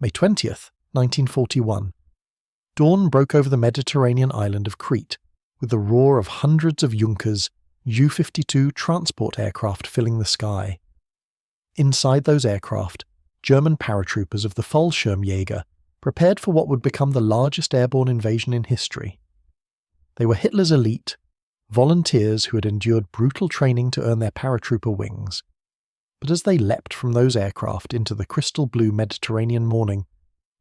May 20th, 1941. Dawn broke over the Mediterranean island of Crete, with the roar of hundreds of Junkers Ju-52 transport aircraft filling the sky. Inside those aircraft, German paratroopers of the Fallschirmjäger prepared for what would become the largest airborne invasion in history. They were Hitler's elite, volunteers who had endured brutal training to earn their paratrooper wings. But as they leapt from those aircraft into the crystal blue Mediterranean morning,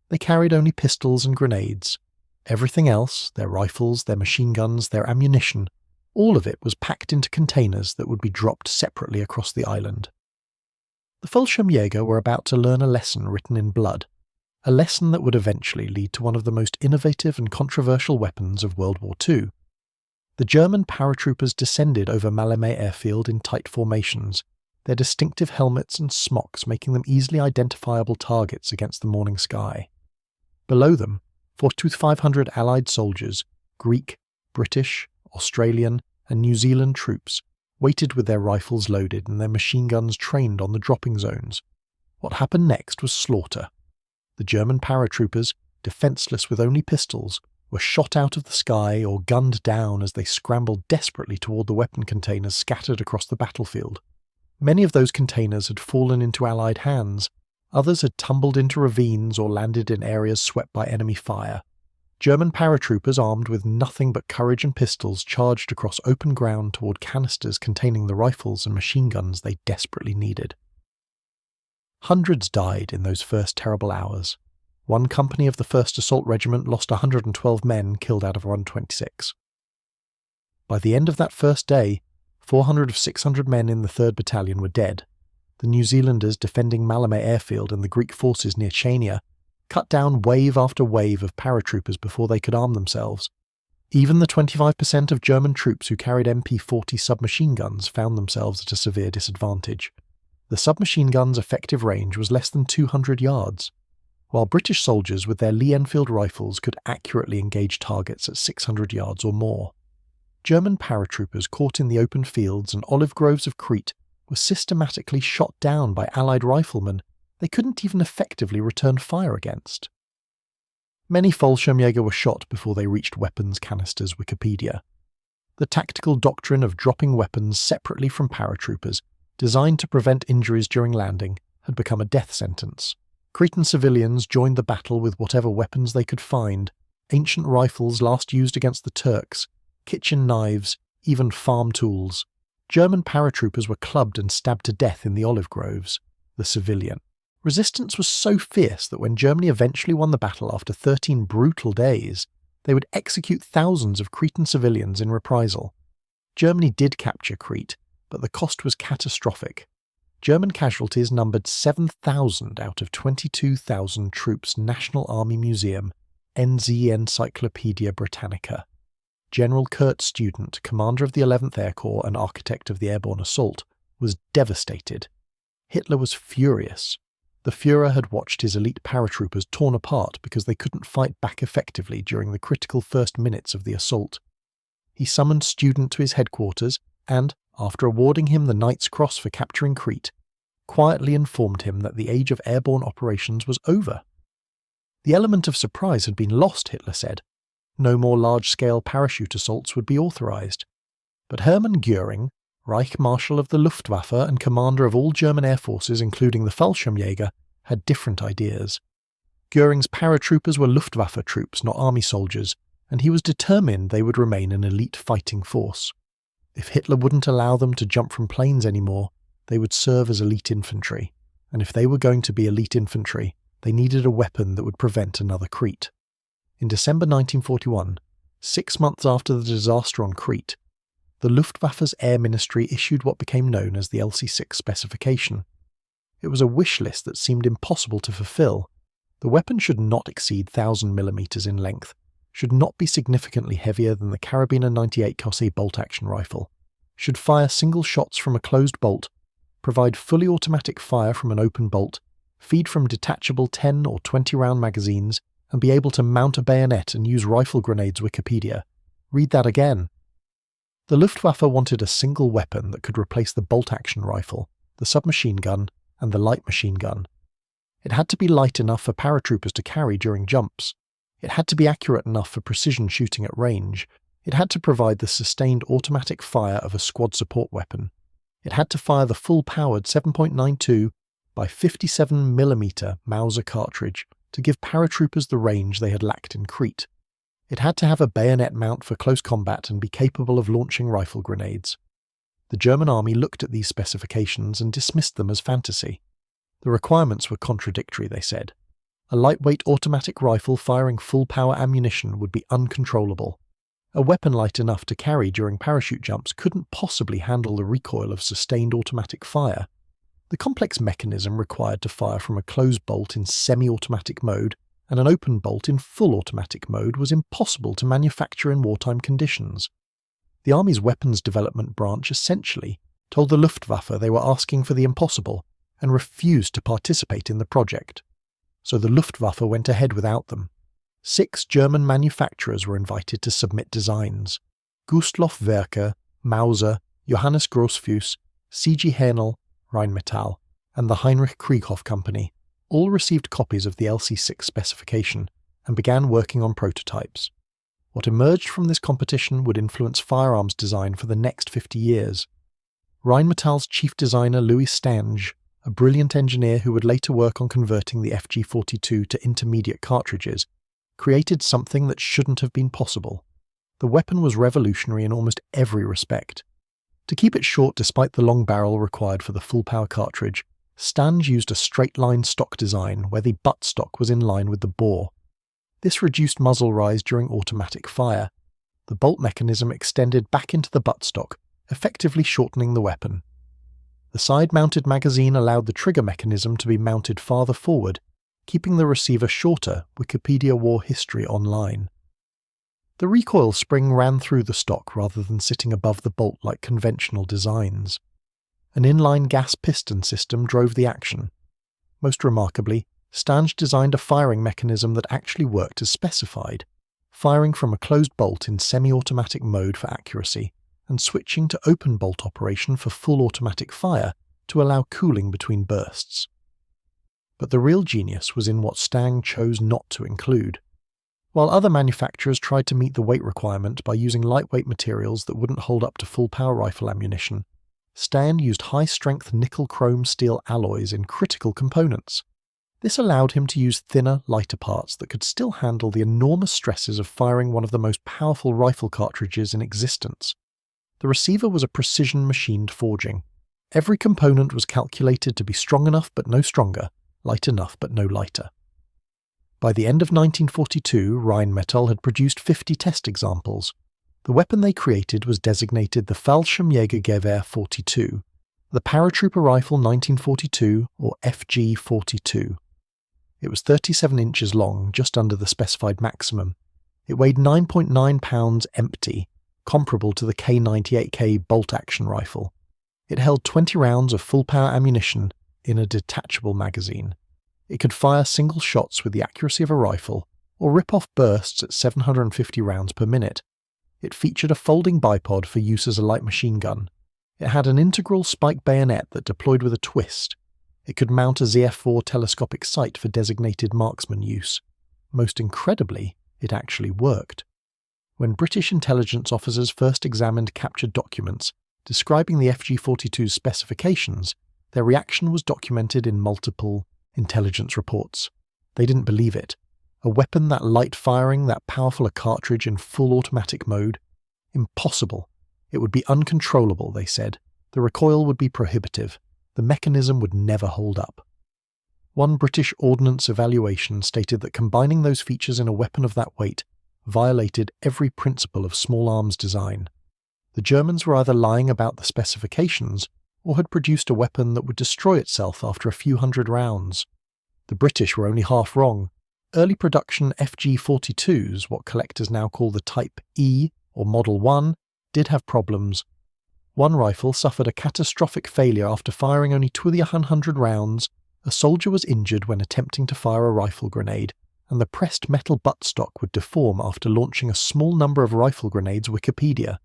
they carried only pistols and grenades. Everything else, their rifles, their machine guns, their ammunition, all of it was packed into containers that would be dropped separately across the island. The Fallschirmjäger were about to learn a lesson written in blood, a lesson that would eventually lead to one of the most innovative and controversial weapons of World War II. The German paratroopers descended over Malmö airfield in tight formations, their distinctive helmets and smocks making them easily identifiable targets against the morning sky. Below them, 4,500 Allied soldiers, Greek, British, Australian, and New Zealand troops, waited with their rifles loaded and their machine guns trained on the dropping zones. What happened next was slaughter. The German paratroopers, defenceless with only pistols, were shot out of the sky or gunned down as they scrambled desperately toward the weapon containers scattered across the battlefield. Many of those containers had fallen into Allied hands, others had tumbled into ravines or landed in areas swept by enemy fire. German paratroopers armed with nothing but courage and pistols charged across open ground toward canisters containing the rifles and machine guns they desperately needed. Hundreds died in those first terrible hours. One company of the 1st Assault Regiment lost 112 men killed out of 126. By the end of that first day, 400 of 600 men in the 3rd Battalion were dead. The New Zealanders defending Malmö airfield and the Greek forces near Chania cut down wave after wave of paratroopers before they could arm themselves. Even the 25% of German troops who carried MP-40 submachine guns found themselves at a severe disadvantage. The submachine gun's effective range was less than 200 yards, while British soldiers with their Lee Enfield rifles could accurately engage targets at 600 yards or more. German paratroopers caught in the open fields and olive groves of Crete were systematically shot down by Allied riflemen they couldn't even effectively return fire against. Many Fallschirmjäger were shot before they reached weapons canisters Wikipedia. The tactical doctrine of dropping weapons separately from paratroopers, designed to prevent injuries during landing, had become a death sentence. Cretan civilians joined the battle with whatever weapons they could find, ancient rifles last used against the Turks, kitchen knives, even farm tools. German paratroopers were clubbed and stabbed to death in the olive groves. The civilian resistance was so fierce that when Germany eventually won the battle after 13 brutal days, they would execute thousands of Cretan civilians in reprisal. Germany did capture Crete, but the cost was catastrophic. German casualties numbered 7,000 out of 22,000 troops. National Army Museum, NZ Encyclopaedia Britannica. General Kurt Student, commander of the 11th Air Corps and architect of the airborne assault, was devastated. Hitler was furious. The Führer had watched his elite paratroopers torn apart because they couldn't fight back effectively during the critical first minutes of the assault. He summoned Student to his headquarters and, after awarding him the Knight's Cross for capturing Crete, quietly informed him that the age of airborne operations was over. The element of surprise had been lost, Hitler said. No more large-scale parachute assaults would be authorized. But Hermann Göring, Reich Marshal of the Luftwaffe and commander of all German air forces including the Fallschirmjäger, had different ideas. Göring's paratroopers were Luftwaffe troops, not army soldiers, and he was determined they would remain an elite fighting force. If Hitler wouldn't allow them to jump from planes anymore, they would serve as elite infantry, and if they were going to be elite infantry, they needed a weapon that would prevent another Crete. In December 1941, 6 months after the disaster on Crete, the Luftwaffe's Air Ministry issued what became known as the LC-6 specification. It was a wish list that seemed impossible to fulfill. The weapon should not exceed 1,000 mm in length, should not be significantly heavier than the Carabiner 98 Cosse bolt-action rifle, should fire single shots from a closed bolt, provide fully automatic fire from an open bolt, feed from detachable 10 or 20-round magazines, and be able to mount a bayonet and use rifle grenades. Wikipedia. Read that again. The Luftwaffe wanted a single weapon that could replace the bolt-action rifle, the submachine gun, and the light machine gun. It had to be light enough for paratroopers to carry during jumps. It had to be accurate enough for precision shooting at range. It had to provide the sustained automatic fire of a squad support weapon. It had to fire the full-powered 7.92 by 57mm Mauser cartridge to give paratroopers the range they had lacked in Crete. It had to have a bayonet mount for close combat and be capable of launching rifle grenades. The German army looked at these specifications and dismissed them as fantasy. The requirements were contradictory, they said. A lightweight automatic rifle firing full-power ammunition would be uncontrollable. A weapon light enough to carry during parachute jumps couldn't possibly handle the recoil of sustained automatic fire. The complex mechanism required to fire from a closed bolt in semi-automatic mode and an open bolt in full automatic mode was impossible to manufacture in wartime conditions. The Army's weapons development branch essentially told the Luftwaffe they were asking for the impossible and refused to participate in the project. So the Luftwaffe went ahead without them. 6 German manufacturers were invited to submit designs. Gustloff Werke, Mauser, Johannes Grossfuss, C.G. Haenel, Rheinmetall, and the Heinrich Krieghoff Company all received copies of the LC6 specification and began working on prototypes. What emerged from this competition would influence firearms design for the next 50 years. Rheinmetall's chief designer Louis Stange, a brilliant engineer who would later work on converting the FG-42 to intermediate cartridges, created something that shouldn't have been possible. The weapon was revolutionary in almost every respect. To keep it short despite the long barrel required for the full-power cartridge, Stange used a straight-line stock design where the buttstock was in line with the bore. This reduced muzzle rise during automatic fire. The bolt mechanism extended back into the buttstock, effectively shortening the weapon. The side-mounted magazine allowed the trigger mechanism to be mounted farther forward, keeping the receiver shorter. Wikipedia War History Online. The recoil spring ran through the stock rather than sitting above the bolt like conventional designs. An inline gas piston system drove the action. Most remarkably, Stange designed a firing mechanism that actually worked as specified, firing from a closed bolt in semi-automatic mode for accuracy, and switching to open bolt operation for full automatic fire to allow cooling between bursts. But the real genius was in what Stange chose not to include. While other manufacturers tried to meet the weight requirement by using lightweight materials that wouldn't hold up to full-power rifle ammunition, Stange used high-strength nickel-chrome steel alloys in critical components. This allowed him to use thinner, lighter parts that could still handle the enormous stresses of firing one of the most powerful rifle cartridges in existence. The receiver was a precision-machined forging. Every component was calculated to be strong enough but no stronger, light enough but no lighter. By the end of 1942, Rheinmetall had produced 50 test examples. The weapon they created was designated the Fallschirmjäger Gewehr 42, the Paratrooper Rifle 1942 or FG-42. It was 37 inches long, just under the specified maximum. It weighed 9.9 pounds empty, comparable to the K98K bolt-action rifle. It held 20 rounds of full-power ammunition in a detachable magazine. It could fire single shots with the accuracy of a rifle, or rip off bursts at 750 rounds per minute. It featured a folding bipod for use as a light machine gun. It had an integral spike bayonet that deployed with a twist. It could mount a ZF-4 telescopic sight for designated marksman use. Most incredibly, it actually worked. When British intelligence officers first examined captured documents describing the FG-42's specifications, their reaction was documented in multiple intelligence reports. They didn't believe it. A weapon that light firing, that powerful a cartridge in full automatic mode? Impossible. It would be uncontrollable, they said. The recoil would be prohibitive. The mechanism would never hold up. One British Ordnance evaluation stated that combining those features in a weapon of that weight violated every principle of small arms design. The Germans were either lying about the specifications or had produced a weapon that would destroy itself after a few hundred rounds. The British were only half wrong. Early production FG-42s, what collectors now call the Type E or Model 1, did have problems. One rifle suffered a catastrophic failure after firing only 200 rounds. A soldier was injured when attempting to fire a rifle grenade, and the pressed metal buttstock would deform after launching a small number of rifle grenades. Wikipedia.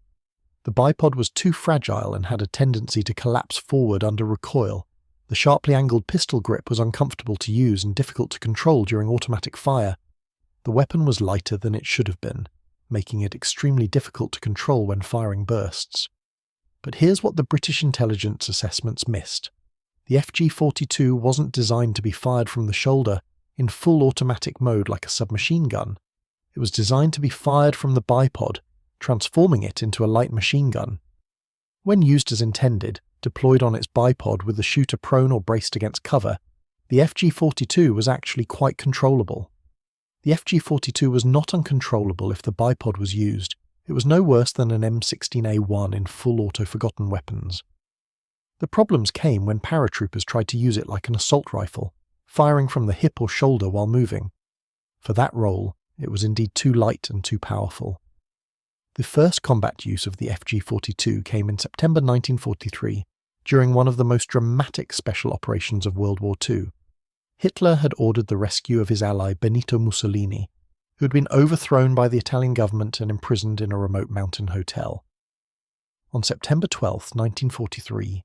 The bipod was too fragile and had a tendency to collapse forward under recoil. The sharply angled pistol grip was uncomfortable to use and difficult to control during automatic fire. The weapon was lighter than it should have been, making it extremely difficult to control when firing bursts. But here's what the British intelligence assessments missed. The FG-42 wasn't designed to be fired from the shoulder in full automatic mode like a submachine gun. It was designed to be fired from the bipod, transforming it into a light machine gun. When used as intended, deployed on its bipod with the shooter prone or braced against cover, the FG-42 was actually quite controllable. The FG-42 was not uncontrollable if the bipod was used. It was no worse than an M16A1 in full auto-forgotten weapons. The problems came when paratroopers tried to use it like an assault rifle, firing from the hip or shoulder while moving. For that role, it was indeed too light and too powerful. The first combat use of the FG-42 came in September 1943, during one of the most dramatic special operations of World War II. Hitler had ordered the rescue of his ally Benito Mussolini, who had been overthrown by the Italian government and imprisoned in a remote mountain hotel. On September 12, 1943,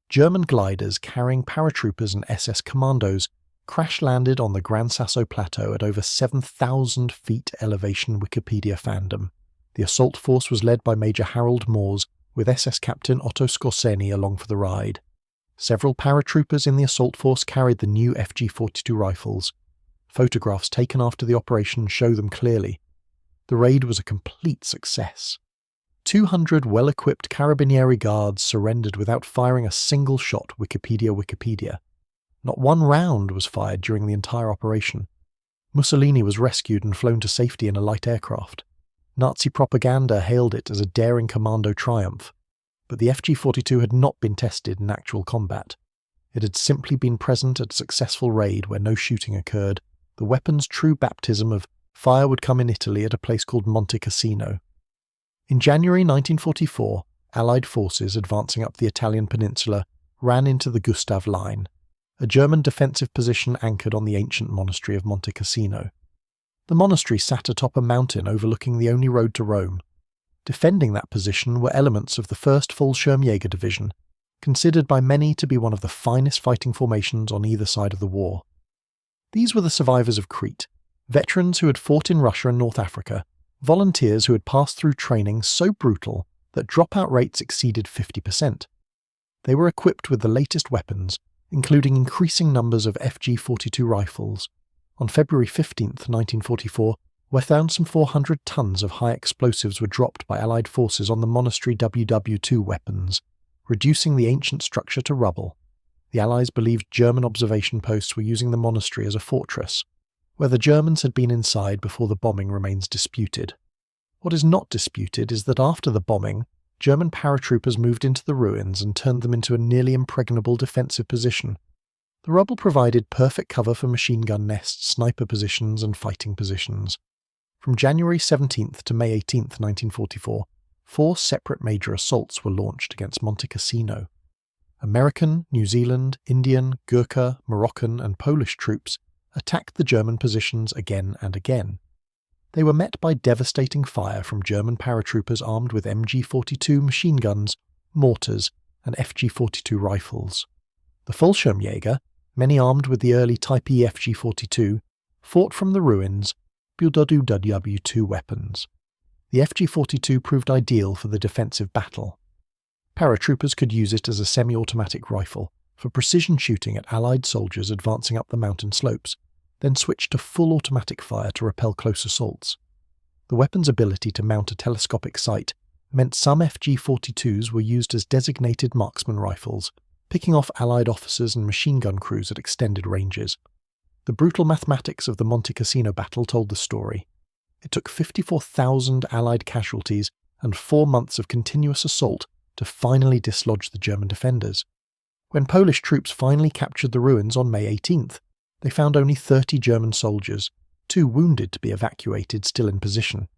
German gliders carrying paratroopers and SS commandos crash-landed on the Gran Sasso Plateau at over 7,000 feet elevation. Wikipedia fandom. The assault force was led by Major Harold Moores, with SS Captain Otto Skorseny along for the ride. Several paratroopers in the assault force carried the new FG-42 rifles. Photographs taken after the operation show them clearly. The raid was a complete success. 200 well-equipped Carabinieri guards surrendered without firing a single shot. Wikipedia. Not one round was fired during the entire operation. Mussolini was rescued and flown to safety in a light aircraft. Nazi propaganda hailed it as a daring commando triumph, but the FG-42 had not been tested in actual combat. It had simply been present at a successful raid where no shooting occurred, the weapon's true baptism of fire would come in Italy at a place called Monte Cassino. In January 1944, Allied forces advancing up the Italian peninsula ran into the Gustav Line, a German defensive position anchored on the ancient monastery of Monte Cassino. The monastery sat atop a mountain overlooking the only road to Rome. Defending that position were elements of the 1st Fallschirmjäger Division, considered by many to be one of the finest fighting formations on either side of the war. These were the survivors of Crete, veterans who had fought in Russia and North Africa, volunteers who had passed through training so brutal that dropout rates exceeded 50%. They were equipped with the latest weapons, including increasing numbers of FG-42 rifles. On February 15, 1944, found some 400 tons of high explosives were dropped by Allied forces on the monastery WWII weapons, reducing the ancient structure to rubble. The Allies believed German observation posts were using the monastery as a fortress. Whether Germans had been inside before the bombing remains disputed. What is not disputed is that after the bombing, German paratroopers moved into the ruins and turned them into a nearly impregnable defensive position. The rubble provided perfect cover for machine gun nests, sniper positions, and fighting positions. From January 17th to May 18th, 1944, 4 separate major assaults were launched against Monte Cassino. American, New Zealand, Indian, Gurkha, Moroccan, and Polish troops attacked the German positions again and again. They were met by devastating fire from German paratroopers armed with MG-42 machine guns, mortars, and FG-42 rifles. The Fallschirmjäger, many armed with the early Type E FG-42, fought from the ruins WWII weapons. The FG-42 proved ideal for the defensive battle. Paratroopers could use it as a semi-automatic rifle for precision shooting at Allied soldiers advancing up the mountain slopes, then switched to full automatic fire to repel close assaults. The weapon's ability to mount a telescopic sight meant some FG-42s were used as designated marksman rifles, picking off Allied officers and machine gun crews at extended ranges. The brutal mathematics of the Monte Cassino battle told the story. It took 54,000 Allied casualties and 4 months of continuous assault to finally dislodge the German defenders. When Polish troops finally captured the ruins on May 18th, they found only 30 German soldiers, too wounded to be evacuated, still in position.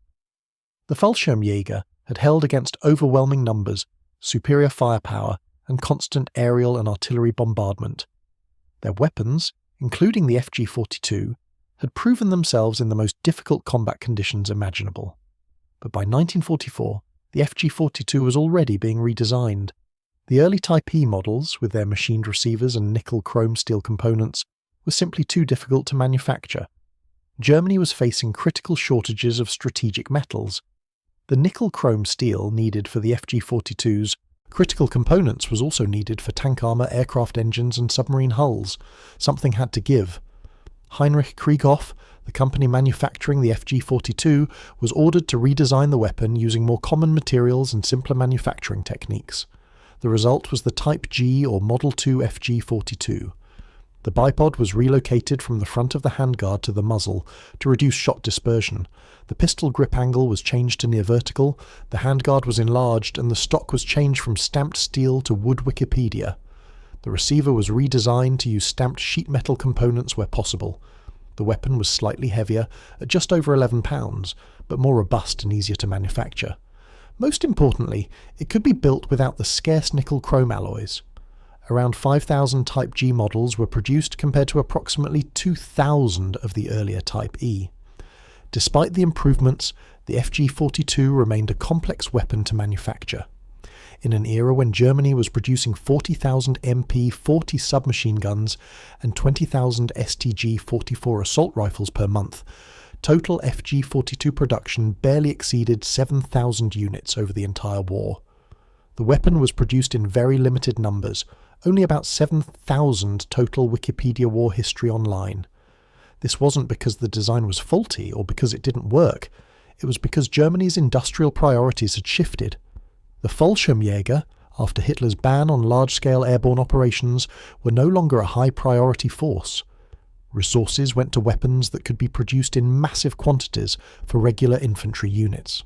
The Fallschirmjäger had held against overwhelming numbers, superior firepower, and constant aerial and artillery bombardment. Their weapons, including the FG-42, had proven themselves in the most difficult combat conditions imaginable. But by 1944, the FG-42 was already being redesigned. The early Type E models, with their machined receivers and nickel-chrome steel components, were simply too difficult to manufacture. Germany was facing critical shortages of strategic metals. The nickel-chrome steel needed for the FG-42's critical components was also needed for tank armour, aircraft engines and submarine hulls. Something had to give. Heinrich Krieghoff, the company manufacturing the FG-42, was ordered to redesign the weapon using more common materials and simpler manufacturing techniques. The result was the Type G or Model 2 FG-42. The bipod was relocated from the front of the handguard to the muzzle to reduce shot dispersion. The pistol grip angle was changed to near vertical, the handguard was enlarged, and the stock was changed from stamped steel to wood Wikipedia. The receiver was redesigned to use stamped sheet metal components where possible. The weapon was slightly heavier, at just over 11 pounds, but more robust and easier to manufacture. Most importantly, it could be built without the scarce nickel-chrome alloys. Around 5,000 Type G models were produced compared to approximately 2,000 of the earlier Type E. Despite the improvements, the FG-42 remained a complex weapon to manufacture. In an era when Germany was producing 40,000 MP-40 submachine guns and 20,000 STG-44 assault rifles per month, total FG-42 production barely exceeded 7,000 units over the entire war. The weapon was produced in very limited numbers, only about 7,000 total Wikipedia war history online. This wasn't because the design was faulty or because it didn't work, it was because Germany's industrial priorities had shifted. The Fallschirmjäger, after Hitler's ban on large-scale airborne operations, were no longer a high-priority force. Resources went to weapons that could be produced in massive quantities for regular infantry units.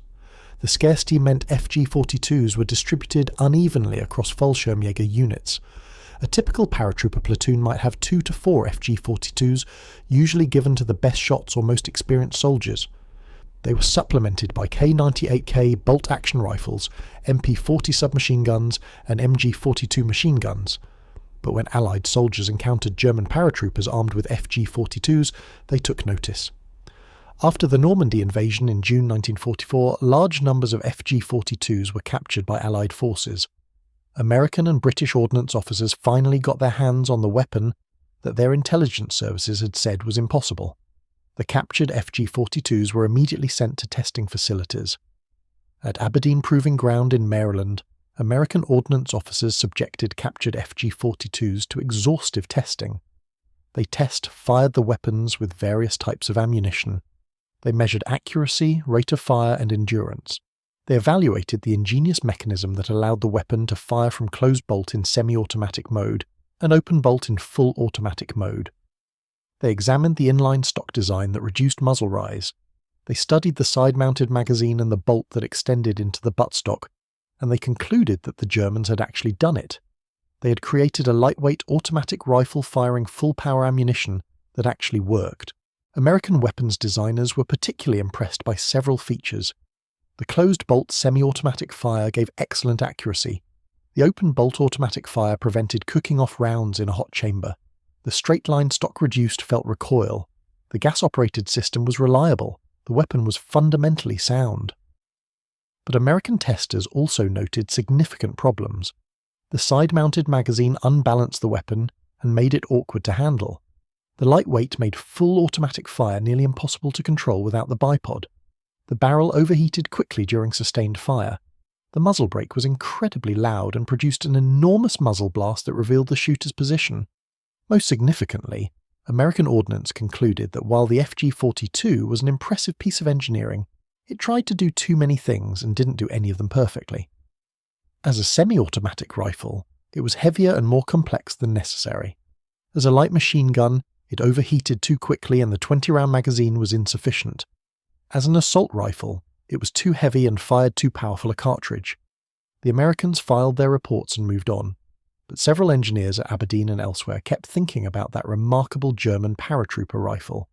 The scarcity meant FG-42s were distributed unevenly across Fallschirmjäger units. A typical paratrooper platoon might have 2 to 4 FG-42s, usually given to the best shots or most experienced soldiers. They were supplemented by K98K bolt-action rifles, MP-40 submachine guns and MG-42 machine guns. But when Allied soldiers encountered German paratroopers armed with FG-42s, they took notice. After the Normandy invasion in June 1944, large numbers of FG-42s were captured by Allied forces. American and British ordnance officers finally got their hands on the weapon that their intelligence services had said was impossible. The captured FG-42s were immediately sent to testing facilities. At Aberdeen Proving Ground in Maryland, American ordnance officers subjected captured FG-42s to exhaustive testing. They fired the weapons with various types of ammunition. They measured accuracy, rate of fire, and endurance. They evaluated the ingenious mechanism that allowed the weapon to fire from closed bolt in semi-automatic mode and open bolt in full automatic mode. They examined the inline stock design that reduced muzzle rise. They studied the side-mounted magazine and the bolt that extended into the buttstock, and they concluded that the Germans had actually done it. They had created a lightweight automatic rifle firing full-power ammunition that actually worked. American weapons designers were particularly impressed by several features. The closed-bolt semi-automatic fire gave excellent accuracy. The open-bolt automatic fire prevented cooking off rounds in a hot chamber. The straight-line stock reduced felt recoil. The gas-operated system was reliable. The weapon was fundamentally sound. But American testers also noted significant problems. The side-mounted magazine unbalanced the weapon and made it awkward to handle. The lightweight made full automatic fire nearly impossible to control without the bipod. The barrel overheated quickly during sustained fire. The muzzle brake was incredibly loud and produced an enormous muzzle blast that revealed the shooter's position. Most significantly, American ordnance concluded that while the FG-42 was an impressive piece of engineering, it tried to do too many things and didn't do any of them perfectly. As a semi-automatic rifle, it was heavier and more complex than necessary. As a light machine gun, it overheated too quickly and the 20-round magazine was insufficient. As an assault rifle, it was too heavy and fired too powerful a cartridge. The Americans filed their reports and moved on, but several engineers at Aberdeen and elsewhere kept thinking about that remarkable German paratrooper rifle.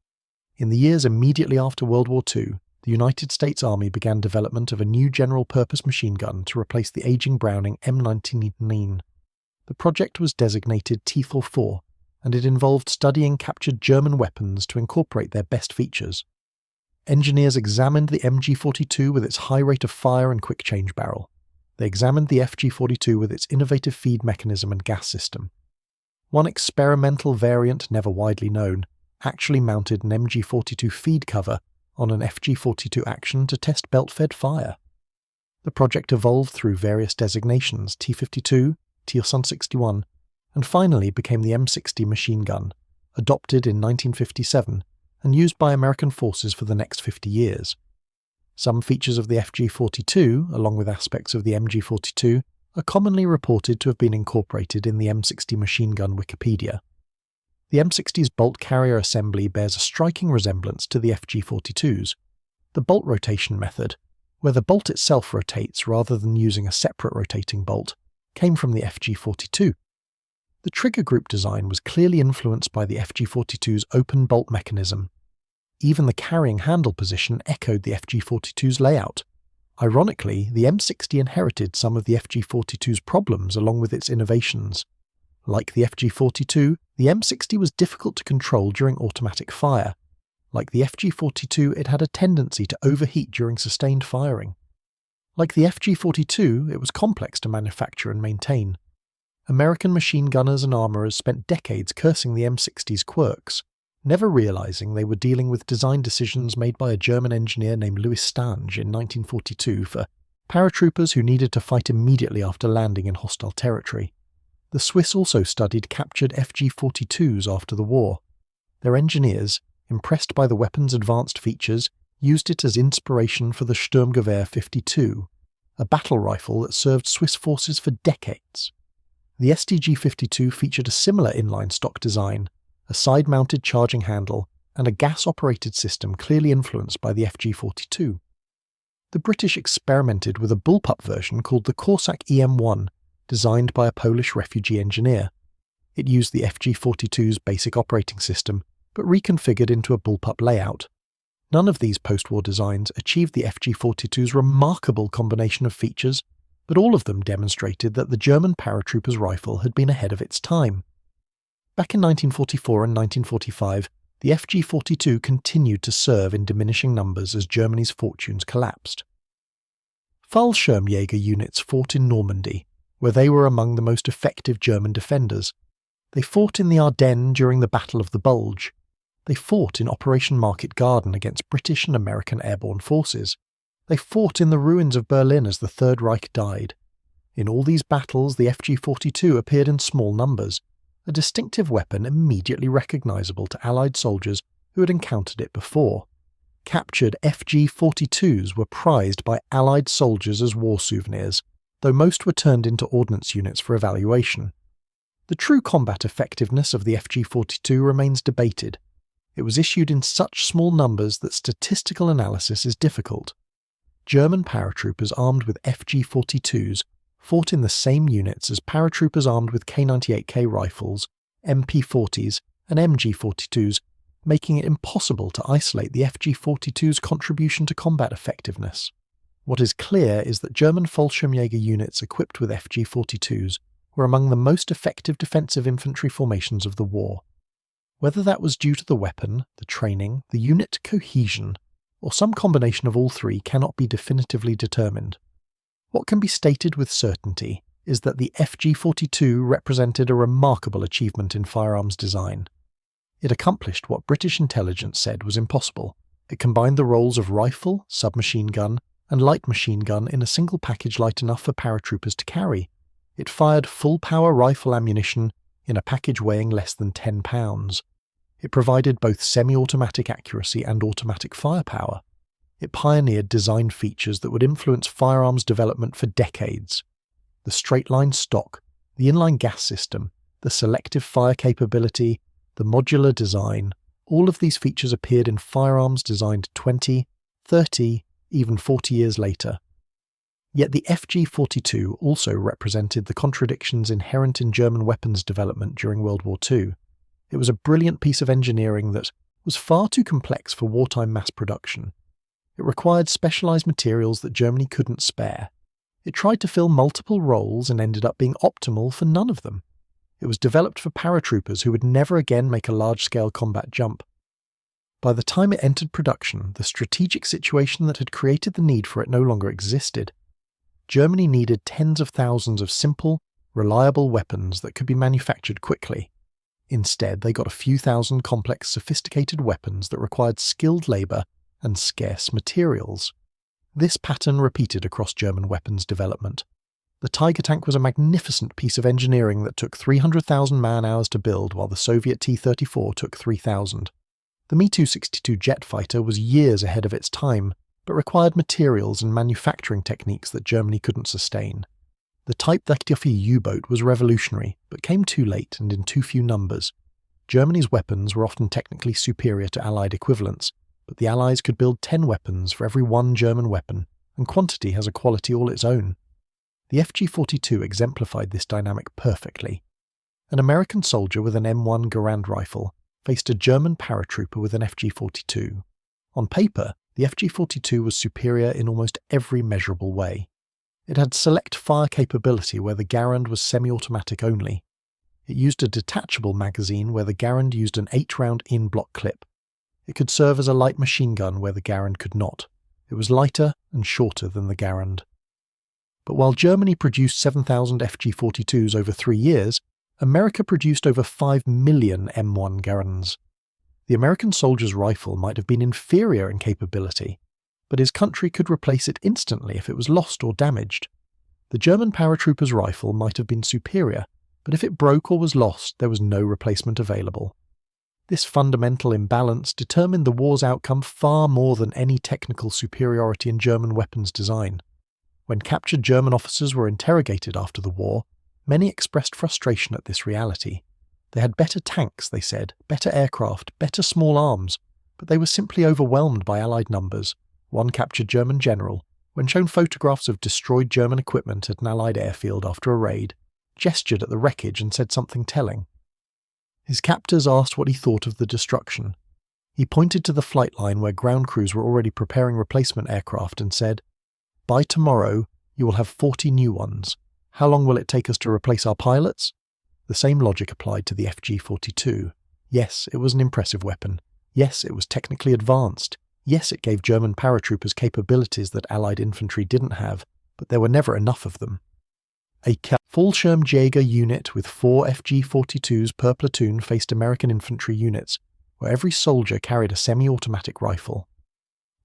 In the years immediately after World War II, the United States Army began development of a new general-purpose machine gun to replace the aging Browning M19. The project was designated T-44, and it involved studying captured German weapons to incorporate their best features. Engineers examined the MG-42 with its high rate of fire and quick change barrel. they examined the FG-42 with its innovative feed mechanism and gas system. One experimental variant, never widely known, actually mounted an MG-42 feed cover on an FG-42 action to test belt-fed fire. The project evolved through various designations, T-52, T-61, and finally became the M60 machine gun, adopted in 1957 and used by American forces for the next 50 years. Some features of the FG-42, along with aspects of the MG-42, are commonly reported to have been incorporated in the M60 machine gun Wikipedia. The M60's bolt carrier assembly bears a striking resemblance to the FG-42's. The bolt rotation method, where the bolt itself rotates rather than using a separate rotating bolt, came from the FG-42. The trigger group design was clearly influenced by the FG-42's open bolt mechanism. Even the carrying handle position echoed the FG-42's layout. Ironically, the M60 inherited some of the FG-42's problems along with its innovations. Like the FG-42, the M60 was difficult to control during automatic fire. Like the FG-42, it had a tendency to overheat during sustained firing. Like the FG-42, it was complex to manufacture and maintain. American machine gunners and armourers spent decades cursing the M60's quirks, never realising they were dealing with design decisions made by a German engineer named Louis Stange in 1942 for paratroopers who needed to fight immediately after landing in hostile territory. The Swiss also studied captured FG-42s after the war. Their engineers, impressed by the weapon's advanced features, used it as inspiration for the Sturmgewehr 52, a battle rifle that served Swiss forces for decades. The STG-52 featured a similar inline stock design, a side-mounted charging handle, and a gas-operated system clearly influenced by the FG-42. The British experimented with a bullpup version called the Corsac EM-1, designed by a Polish refugee engineer. It used the FG-42's basic operating system, but reconfigured into a bullpup layout. None of these post-war designs achieved the FG-42's remarkable combination of features, but all of them demonstrated that the German paratroopers rifle had been ahead of its time. Back in 1944 and 1945, the FG-42 continued to serve in diminishing numbers as Germany's fortunes collapsed. Fallschirmjäger units fought in Normandy, where they were among the most effective German defenders. They fought in the Ardennes during the Battle of the Bulge. They fought in Operation Market Garden against British and American airborne forces. They fought in the ruins of Berlin as the Third Reich died. In all these battles, the FG-42 appeared in small numbers, a distinctive weapon immediately recognisable to Allied soldiers who had encountered it before. Captured FG-42s were prized by Allied soldiers as war souvenirs, though most were turned into ordnance units for evaluation. The true combat effectiveness of the FG-42 remains debated. It was issued in such small numbers that statistical analysis is difficult. German paratroopers armed with FG-42s fought in the same units as paratroopers armed with K98K rifles, MP40s, and MG42s, making it impossible to isolate the FG-42's contribution to combat effectiveness. What is clear is that German Fallschirmjäger units equipped with FG-42s were among the most effective defensive infantry formations of the war. Whether that was due to the weapon, the training, the unit cohesion, or some combination of all three cannot be definitively determined. What can be stated with certainty is that the FG-42 represented a remarkable achievement in firearms design. It accomplished what British intelligence said was impossible. It combined the roles of rifle, submachine gun, and light machine gun in a single package light enough for paratroopers to carry. It fired full-power rifle ammunition in a package weighing less than 10 pounds. It provided both semi-automatic accuracy and automatic firepower. It pioneered design features that would influence firearms development for decades. The straight-line stock, the inline gas system, the selective fire capability, the modular design, all of these features appeared in firearms designed 20, 30, even 40 years later. Yet the FG-42 also represented the contradictions inherent in German weapons development during World War II. It was a brilliant piece of engineering that was far too complex for wartime mass production. It required specialised materials that Germany couldn't spare. It tried to fill multiple roles and ended up being optimal for none of them. It was developed for paratroopers who would never again make a large-scale combat jump. By the time it entered production, the strategic situation that had created the need for it no longer existed. Germany needed tens of thousands of simple, reliable weapons that could be manufactured quickly. Instead, they got a few thousand complex, sophisticated weapons that required skilled labour and scarce materials. This pattern repeated across German weapons development. The Tiger tank was a magnificent piece of engineering that took 300,000 man-hours to build, while the Soviet T-34 took 3,000. The Mi-262 jet fighter was years ahead of its time, but required materials and manufacturing techniques that Germany couldn't sustain. The Type 30 U-boat was revolutionary, but came too late and in too few numbers. Germany's weapons were often technically superior to Allied equivalents, but the Allies could build 10 weapons for every one German weapon, and quantity has a quality all its own. The FG-42 exemplified this dynamic perfectly. An American soldier with an M1 Garand rifle faced a German paratrooper with an FG-42. On paper, the FG-42 was superior in almost every measurable way. It had select fire capability where the Garand was semi-automatic only. It used a detachable magazine where the Garand used an 8-round in-block clip. It could serve as a light machine gun where the Garand could not. It was lighter and shorter than the Garand. But while Germany produced 7,000 FG-42s over 3 years, America produced over 5 million M1 Garands. The American soldier's rifle might have been inferior in capability, but his country could replace it instantly if it was lost or damaged. The German paratrooper's rifle might have been superior, but if it broke or was lost, there was no replacement available. This fundamental imbalance determined the war's outcome far more than any technical superiority in German weapons design. When captured German officers were interrogated after the war, many expressed frustration at this reality. They had better tanks, they said, better aircraft, better small arms, but they were simply overwhelmed by Allied numbers. One captured German general, when shown photographs of destroyed German equipment at an Allied airfield after a raid, gestured at the wreckage and said something telling. His captors asked what he thought of the destruction. He pointed to the flight line where ground crews were already preparing replacement aircraft and said, "By tomorrow, you will have 40 new ones. How long will it take us to replace our pilots?" The same logic applied to the FG-42. Yes, it was an impressive weapon. Yes, it was technically advanced. Yes, it gave German paratroopers capabilities that Allied infantry didn't have, but there were never enough of them. A Fallschirmjäger unit with 4 FG-42s per platoon faced American infantry units, where every soldier carried a semi-automatic rifle.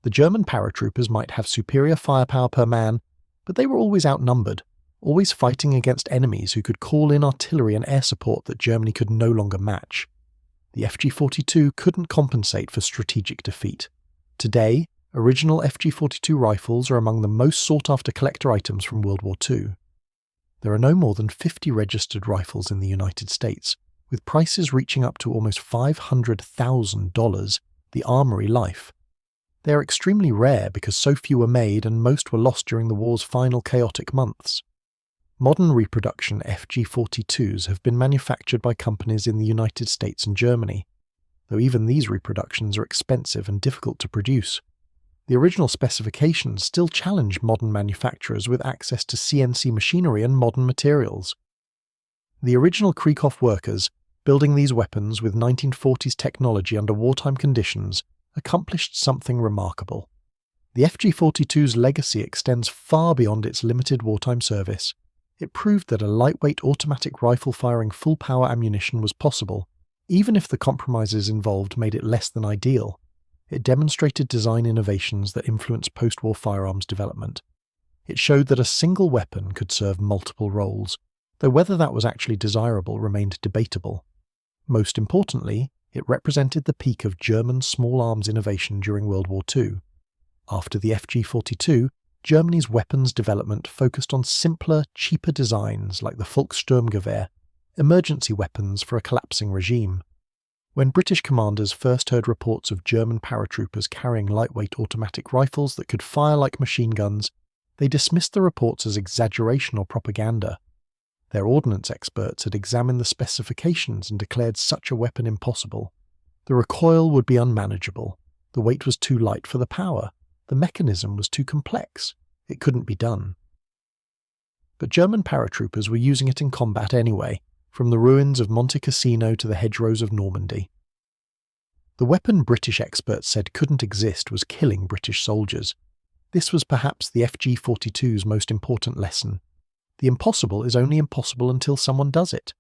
The German paratroopers might have superior firepower per man, but they were always outnumbered, always fighting against enemies who could call in artillery and air support that Germany could no longer match. The FG-42 couldn't compensate for strategic defeat. Today, original FG-42 rifles are among the most sought-after collector items from World War II. There are no more than 50 registered rifles in the United States, with prices reaching up to almost $500,000, the armory life. They are extremely rare because so few were made and most were lost during the war's final chaotic months. Modern reproduction FG-42s have been manufactured by companies in the United States and Germany, though even these reproductions are expensive and difficult to produce. The original specifications still challenge modern manufacturers with access to CNC machinery and modern materials. The original Krieghoff workers, building these weapons with 1940s technology under wartime conditions, accomplished something remarkable. The FG-42's legacy extends far beyond its limited wartime service. It proved that a lightweight automatic rifle firing full-power ammunition was possible, even if the compromises involved made it less than ideal. It demonstrated design innovations that influenced post-war firearms development. It showed that a single weapon could serve multiple roles, though whether that was actually desirable remained debatable. Most importantly, it represented the peak of German small arms innovation during World War II. After the FG-42, Germany's weapons development focused on simpler, cheaper designs like the Fallschirmjäger, emergency weapons for a collapsing regime. When British commanders first heard reports of German paratroopers carrying lightweight automatic rifles that could fire like machine guns, they dismissed the reports as exaggeration or propaganda. Their ordnance experts had examined the specifications and declared such a weapon impossible. The recoil would be unmanageable. The weight was too light for the power. The mechanism was too complex. It couldn't be done. But German paratroopers were using it in combat anyway, from the ruins of Monte Cassino to the hedgerows of Normandy. The weapon British experts said couldn't exist was killing British soldiers. This was perhaps the FG-42's most important lesson. The impossible is only impossible until someone does it.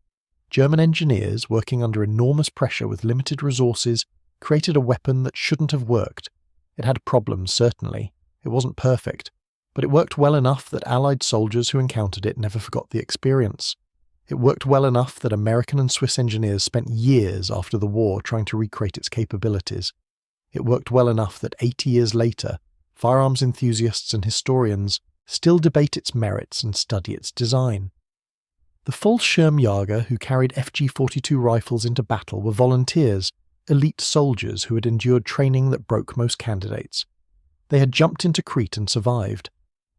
German engineers, working under enormous pressure with limited resources, created a weapon that shouldn't have worked. It had problems, certainly. It wasn't perfect, but it worked well enough that Allied soldiers who encountered it never forgot the experience. It worked well enough that American and Swiss engineers spent years after the war trying to recreate its capabilities. It worked well enough that 80 years later, firearms enthusiasts and historians still debate its merits and study its design. The Fallschirmjäger who carried FG-42 rifles into battle were volunteers, elite soldiers who had endured training that broke most candidates. They had jumped into Crete and survived.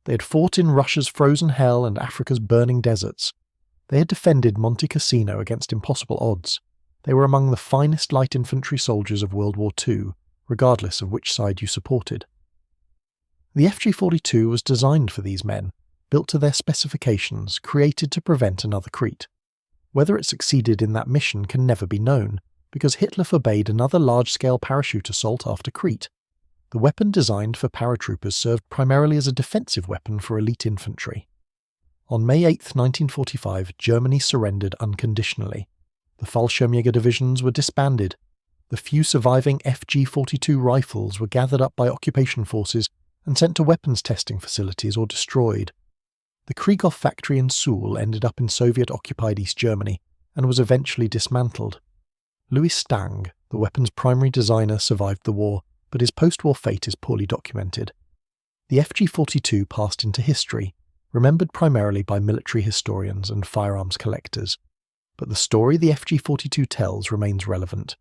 They had fought in Russia's frozen hell and Africa's burning deserts. They had defended Monte Cassino against impossible odds. They were among the finest light infantry soldiers of World War II, regardless of which side you supported. The FG-42 was designed for these men, built to their specifications, created to prevent another Crete. Whether it succeeded in that mission can never be known, because Hitler forbade another large-scale parachute assault after Crete. The weapon designed for paratroopers served primarily as a defensive weapon for elite infantry. On May 8, 1945, Germany surrendered unconditionally. The Fallschirmjäger divisions were disbanded. The few surviving FG-42 rifles were gathered up by occupation forces and sent to weapons testing facilities or destroyed. The Krieghoff factory in Suhl ended up in Soviet-occupied East Germany and was eventually dismantled. Louis Stang, the weapon's primary designer, survived the war, but his post-war fate is poorly documented. The FG-42 passed into history, remembered primarily by military historians and firearms collectors. But the story the FG-42 tells remains relevant.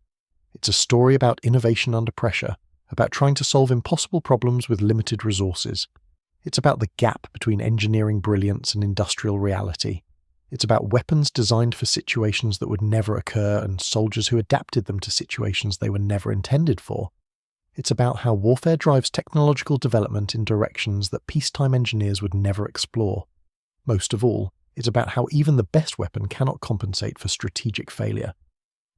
It's a story about innovation under pressure, about trying to solve impossible problems with limited resources. It's about the gap between engineering brilliance and industrial reality. It's about weapons designed for situations that would never occur and soldiers who adapted them to situations they were never intended for. It's about how warfare drives technological development in directions that peacetime engineers would never explore. Most of all, it's about how even the best weapon cannot compensate for strategic failure.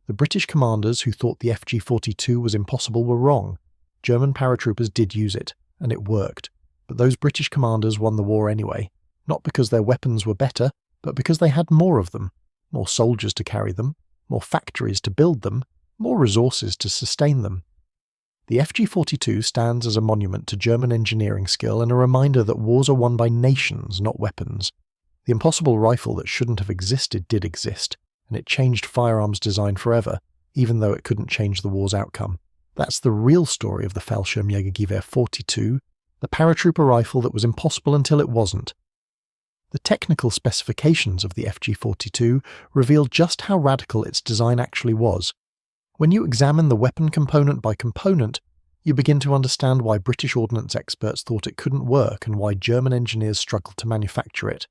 The British commanders who thought the FG-42 was impossible were wrong. German paratroopers did use it, and it worked. But those British commanders won the war anyway, not because their weapons were better, but because they had more of them, more soldiers to carry them, more factories to build them, more resources to sustain them. The FG-42 stands as a monument to German engineering skill and a reminder that wars are won by nations, not weapons. The impossible rifle that shouldn't have existed did exist, and it changed firearms design forever, even though it couldn't change the war's outcome. That's the real story of the Fallschirmjäger Gewehr 42, the paratrooper rifle that was impossible until it wasn't. The technical specifications of the FG-42 reveal just how radical its design actually was. When you examine the weapon component by component, you begin to understand why British ordnance experts thought it couldn't work and why German engineers struggled to manufacture it.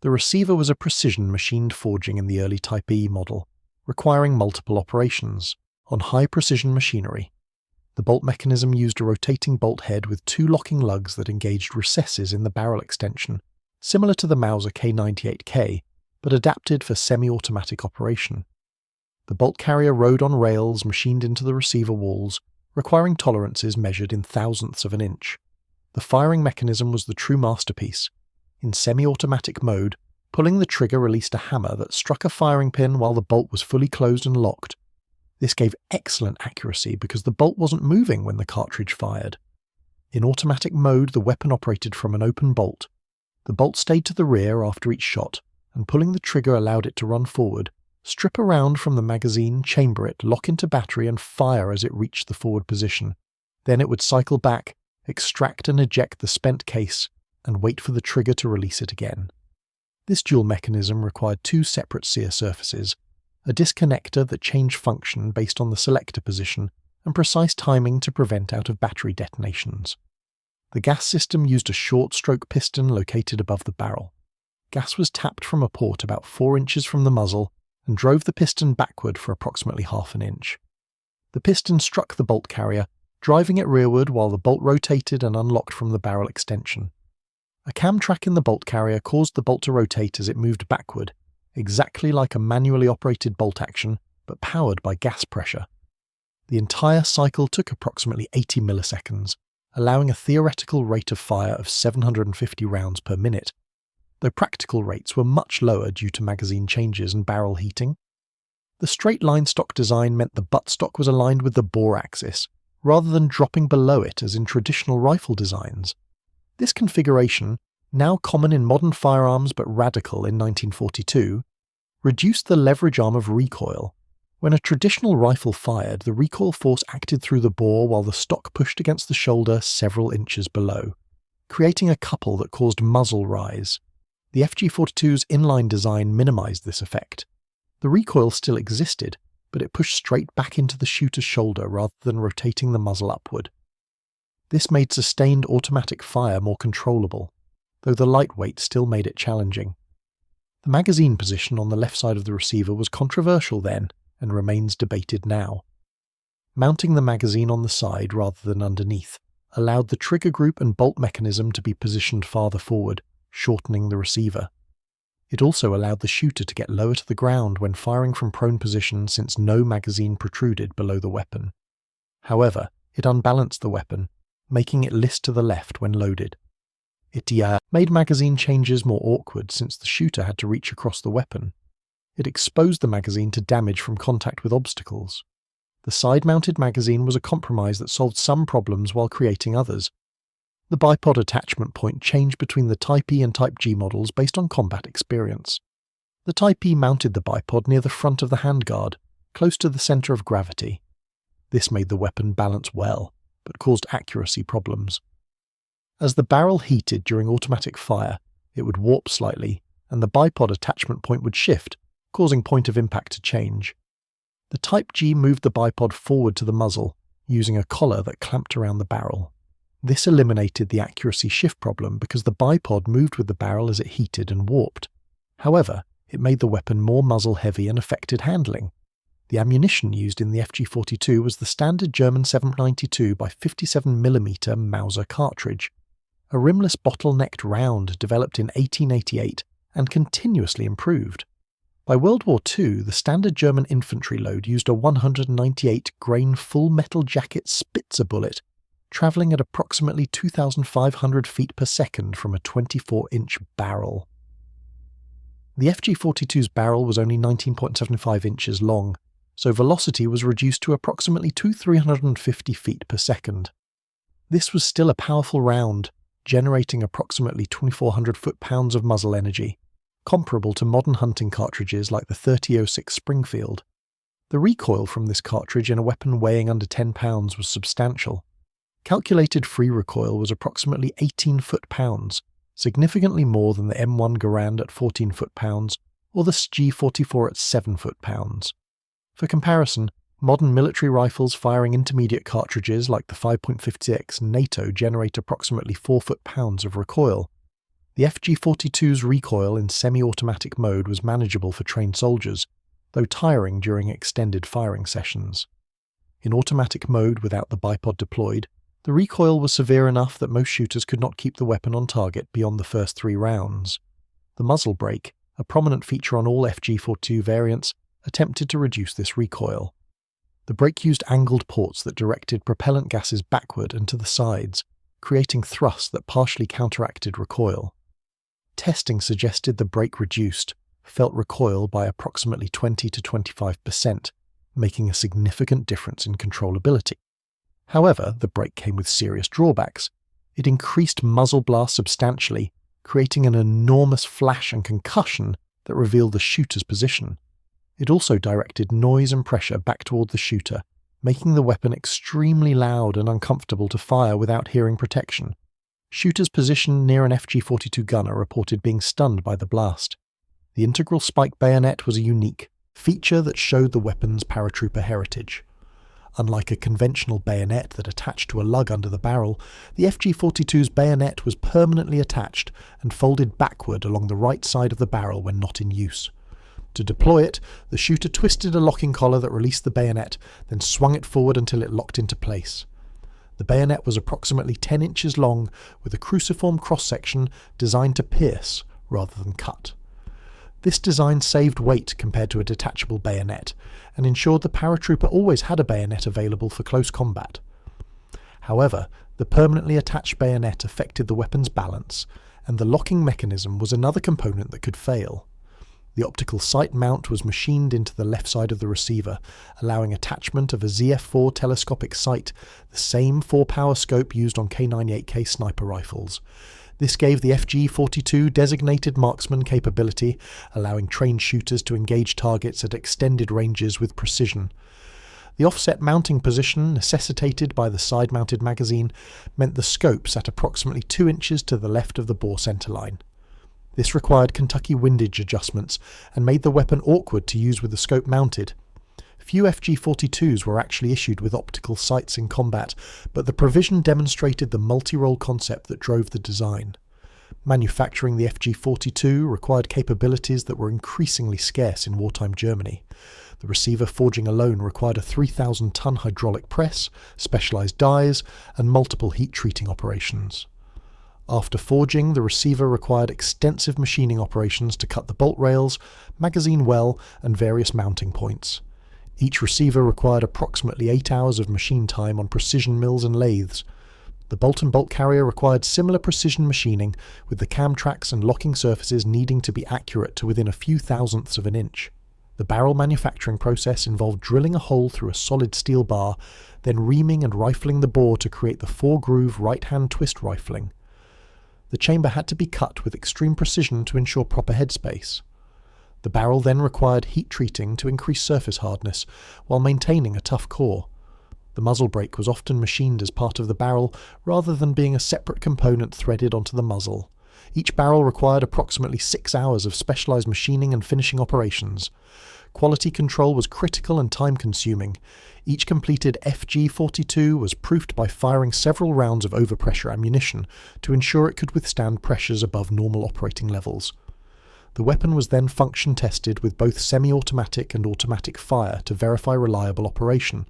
The receiver was a precision machined forging in the early Type E model, requiring multiple operations, on high-precision machinery. The bolt mechanism used a rotating bolt head with two locking lugs that engaged recesses in the barrel extension, similar to the Mauser K98K, but adapted for semi-automatic operation. The bolt carrier rode on rails machined into the receiver walls, requiring tolerances measured in thousandths of an inch. The firing mechanism was the true masterpiece. In semi-automatic mode, pulling the trigger released a hammer that struck a firing pin while the bolt was fully closed and locked. This gave excellent accuracy because the bolt wasn't moving when the cartridge fired. In automatic mode, the weapon operated from an open bolt. The bolt stayed to the rear after each shot, and pulling the trigger allowed it to run forward, strip a round from the magazine, chamber it, lock into battery, and fire as it reached the forward position. Then it would cycle back, extract and eject the spent case, and wait for the trigger to release it again. This dual mechanism required two separate sear surfaces, a disconnector that changed function based on the selector position, and precise timing to prevent out-of-battery detonations. The gas system used a short-stroke piston located above the barrel. Gas was tapped from a port about 4 inches from the muzzle and drove the piston backward for approximately half an inch. The piston struck the bolt carrier, driving it rearward while the bolt rotated and unlocked from the barrel extension. A cam track in the bolt carrier caused the bolt to rotate as it moved backward, exactly like a manually operated bolt action, but powered by gas pressure. The entire cycle took approximately 80 milliseconds, allowing a theoretical rate of fire of 750 rounds per minute, though practical rates were much lower due to magazine changes and barrel heating. The straight line stock design meant the buttstock was aligned with the bore axis, rather than dropping below it as in traditional rifle designs. This configuration, now common in modern firearms but radical in 1942, reduced the leverage arm of recoil. When a traditional rifle fired, the recoil force acted through the bore while the stock pushed against the shoulder several inches below, creating a couple that caused muzzle rise. The FG-42's inline design minimized this effect. The recoil still existed, but it pushed straight back into the shooter's shoulder rather than rotating the muzzle upward. This made sustained automatic fire more controllable, though the lightweight still made it challenging. The magazine position on the left side of the receiver was controversial then, and remains debated now. Mounting the magazine on the side rather than underneath allowed the trigger group and bolt mechanism to be positioned farther forward, shortening the receiver. It also allowed the shooter to get lower to the ground when firing from prone position since no magazine protruded below the weapon. However, it unbalanced the weapon, making it list to the left when loaded. It made magazine changes more awkward since the shooter had to reach across the weapon. It exposed the magazine to damage from contact with obstacles. The side-mounted magazine was a compromise that solved some problems while creating others. The bipod attachment point changed between the Type E and Type G models based on combat experience. The Type E mounted the bipod near the front of the handguard, close to the centre of gravity. This made the weapon balance well, but caused accuracy problems. As the barrel heated during automatic fire, it would warp slightly, and the bipod attachment point would shift, causing point of impact to change. The Type G moved the bipod forward to the muzzle, using a collar that clamped around the barrel. This eliminated the accuracy shift problem because the bipod moved with the barrel as it heated and warped. However, it made the weapon more muzzle-heavy and affected handling. The ammunition used in the FG-42 was the standard German 7.92 by 57mm Mauser cartridge, a rimless bottle-necked round developed in 1888 and continuously improved. By World War II, the standard German infantry load used a 198-grain full-metal jacket Spitzer bullet, travelling at approximately 2,500 feet per second from a 24-inch barrel. The FG-42's barrel was only 19.75 inches long, so velocity was reduced to approximately 350 feet per second. This was still a powerful round, generating approximately 2,400 foot-pounds of muzzle energy, comparable to modern hunting cartridges like the 30-06 Springfield. The recoil from this cartridge in a weapon weighing under 10 pounds was substantial. Calculated free recoil was approximately 18 foot-pounds, significantly more than the M1 Garand at 14 foot-pounds or the G-44 at 7 foot-pounds. For comparison, modern military rifles firing intermediate cartridges like the 5.56 NATO generate approximately 4 foot-pounds of recoil. The FG-42's recoil in semi-automatic mode was manageable for trained soldiers, though tiring during extended firing sessions. In automatic mode without the bipod deployed, the recoil was severe enough that most shooters could not keep the weapon on target beyond the first 3 rounds. The muzzle brake, a prominent feature on all FG-42 variants, attempted to reduce this recoil. The brake used angled ports that directed propellant gases backward and to the sides, creating thrust that partially counteracted recoil. Testing suggested the brake reduced felt recoil by approximately 20 to 25%, making a significant difference in controllability. However, the brake came with serious drawbacks. It increased muzzle blast substantially, creating an enormous flash and concussion that revealed the shooter's position. It also directed noise and pressure back toward the shooter, making the weapon extremely loud and uncomfortable to fire without hearing protection. Shooters positioned near an FG-42 gunner reported being stunned by the blast. The integral spike bayonet was a unique feature that showed the weapon's paratrooper heritage. Unlike a conventional bayonet that attached to a lug under the barrel, the FG-42's bayonet was permanently attached and folded backward along the right side of the barrel when not in use. To deploy it, the shooter twisted a locking collar that released the bayonet, then swung it forward until it locked into place. The bayonet was approximately 10 inches long, with a cruciform cross-section designed to pierce rather than cut. This design saved weight compared to a detachable bayonet, and ensured the paratrooper always had a bayonet available for close combat. However, the permanently attached bayonet affected the weapon's balance, and the locking mechanism was another component that could fail. The optical sight mount was machined into the left side of the receiver, allowing attachment of a ZF-4 telescopic sight, the same 4-power scope used on K98K sniper rifles. This gave the FG-42 designated marksman capability, allowing trained shooters to engage targets at extended ranges with precision. The offset mounting position, necessitated by the side-mounted magazine, meant the scope sat approximately 2 inches to the left of the bore centerline. This required Kentucky windage adjustments and made the weapon awkward to use with the scope mounted. Few FG-42s were actually issued with optical sights in combat, but the provision demonstrated the multi-role concept that drove the design. Manufacturing the FG-42 required capabilities that were increasingly scarce in wartime Germany. The receiver forging alone required a 3,000-ton hydraulic press, specialized dies, and multiple heat-treating operations. After forging, the receiver required extensive machining operations to cut the bolt rails, magazine well, and various mounting points. Each receiver required approximately 8 hours of machine time on precision mills and lathes. The bolt carrier required similar precision machining, with the cam tracks and locking surfaces needing to be accurate to within a few thousandths of an inch. The barrel manufacturing process involved drilling a hole through a solid steel bar, then reaming and rifling the bore to create the 4-groove right-hand twist rifling. The chamber had to be cut with extreme precision to ensure proper headspace. The barrel then required heat treating to increase surface hardness, while maintaining a tough core. The muzzle brake was often machined as part of the barrel, rather than being a separate component threaded onto the muzzle. Each barrel required approximately 6 hours of specialized machining and finishing operations. Quality control was critical and time-consuming. Each completed FG-42 was proofed by firing several rounds of overpressure ammunition to ensure it could withstand pressures above normal operating levels. The weapon was then function tested with both semi-automatic and automatic fire to verify reliable operation.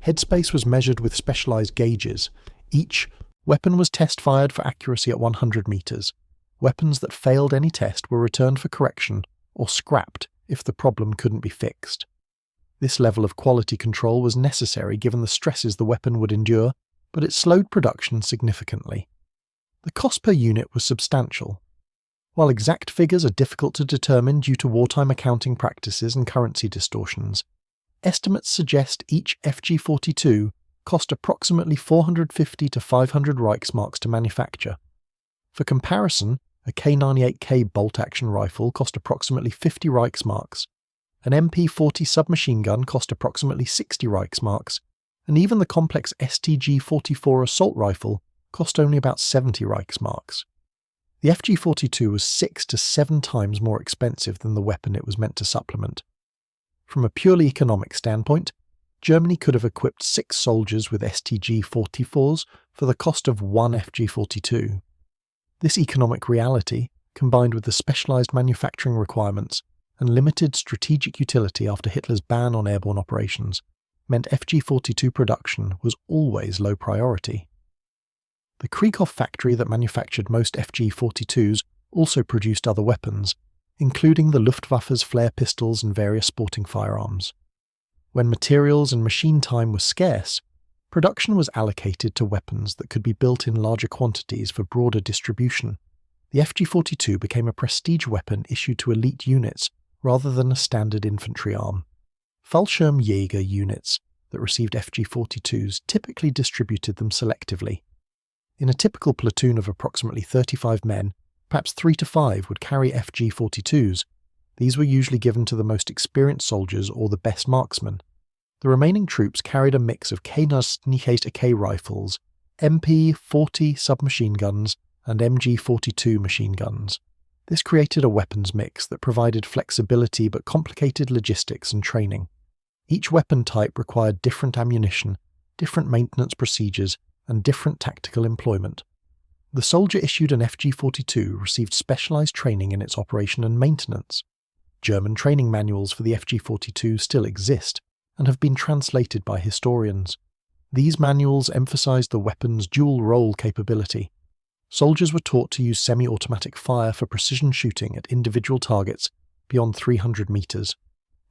Headspace was measured with specialized gauges. Each weapon was test-fired for accuracy at 100 meters. Weapons that failed any test were returned for correction or scrapped if the problem couldn't be fixed. This level of quality control was necessary given the stresses the weapon would endure, but it slowed production significantly. The cost per unit was substantial. While exact figures are difficult to determine due to wartime accounting practices and currency distortions, estimates suggest each FG-42 cost approximately 450 to 500 Reichsmarks to manufacture. For comparison, a K98K bolt-action rifle cost approximately 50 Reichsmarks, an MP-40 submachine gun cost approximately 60 Reichsmarks, and even the complex STG-44 assault rifle cost only about 70 Reichsmarks. The FG-42 was 6 to 7 times more expensive than the weapon it was meant to supplement. From a purely economic standpoint, Germany could have equipped 6 soldiers with STG-44s for the cost of one FG-42. This economic reality, combined with the specialized manufacturing requirements and limited strategic utility after Hitler's ban on airborne operations, meant FG-42 production was always low priority. The Krieghoff factory that manufactured most FG-42s also produced other weapons, including the Luftwaffe's flare pistols and various sporting firearms. When materials and machine time was scarce, production was allocated to weapons that could be built in larger quantities for broader distribution. The FG-42 became a prestige weapon issued to elite units rather than a standard infantry arm. Fallschirmjäger units that received FG-42s typically distributed them selectively. In a typical platoon of approximately 35 men, perhaps 3 to 5 would carry FG-42s. These were usually given to the most experienced soldiers or the best marksmen. The remaining troops carried a mix of K98K rifles, MP-40 submachine guns, and MG-42 machine guns. This created a weapons mix that provided flexibility but complicated logistics and training. Each weapon type required different ammunition, different maintenance procedures, and different tactical employment. The soldier issued an FG-42 received specialized training in its operation and maintenance. German training manuals for the FG-42 still exist and have been translated by historians. These manuals emphasized the weapon's dual-role capability. Soldiers were taught to use semi-automatic fire for precision shooting at individual targets beyond 300 meters.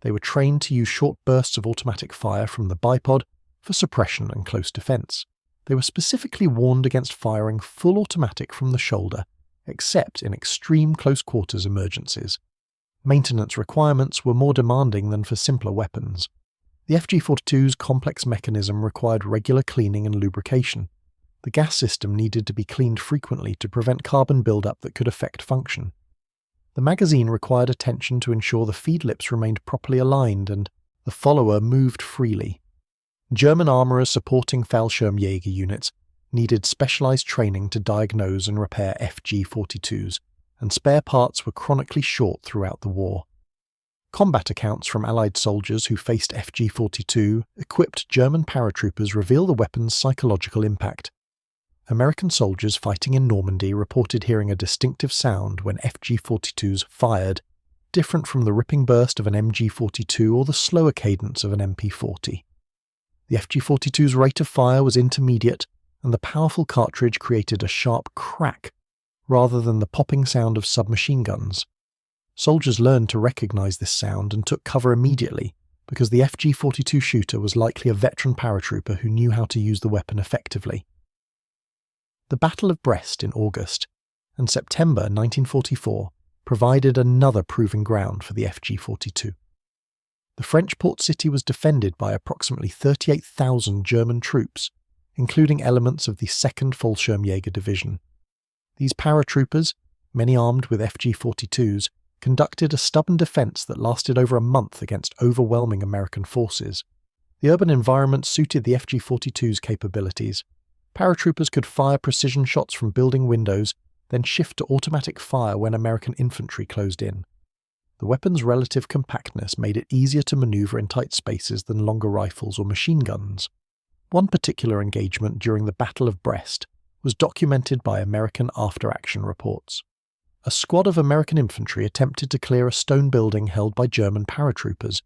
They were trained to use short bursts of automatic fire from the bipod for suppression and close defense. they were specifically warned against firing full automatic from the shoulder, except in extreme close-quarters emergencies. Maintenance requirements were more demanding than for simpler weapons. The FG-42's complex mechanism required regular cleaning and lubrication. The gas system needed to be cleaned frequently to prevent carbon buildup that could affect function. The magazine required attention to ensure the feed lips remained properly aligned and the follower moved freely. German armourers supporting Fallschirmjäger units needed specialised training to diagnose and repair FG-42s, and spare parts were chronically short throughout the war. Combat accounts from Allied soldiers who faced FG-42 equipped German paratroopers reveal the weapon's psychological impact. American soldiers fighting in Normandy reported hearing a distinctive sound when FG-42s fired, different from the ripping burst of an MG-42 or the slower cadence of an MP-40. The FG-42's rate of fire was intermediate, and the powerful cartridge created a sharp crack rather than the popping sound of submachine guns. Soldiers learned to recognize this sound and took cover immediately, because the FG-42 shooter was likely a veteran paratrooper who knew how to use the weapon effectively. The Battle of Brest in August and September 1944 provided another proving ground for the FG-42. The French port city was defended by approximately 38,000 German troops, including elements of the 2nd Fallschirmjäger Division. These paratroopers, many armed with FG-42s, conducted a stubborn defence that lasted over a month against overwhelming American forces. The urban environment suited the FG-42's capabilities. Paratroopers could fire precision shots from building windows, then shift to automatic fire when American infantry closed in. The weapon's relative compactness made it easier to maneuver in tight spaces than longer rifles or machine guns. One particular engagement during the Battle of Brest was documented by American after-action reports. A squad of American infantry attempted to clear a stone building held by German paratroopers.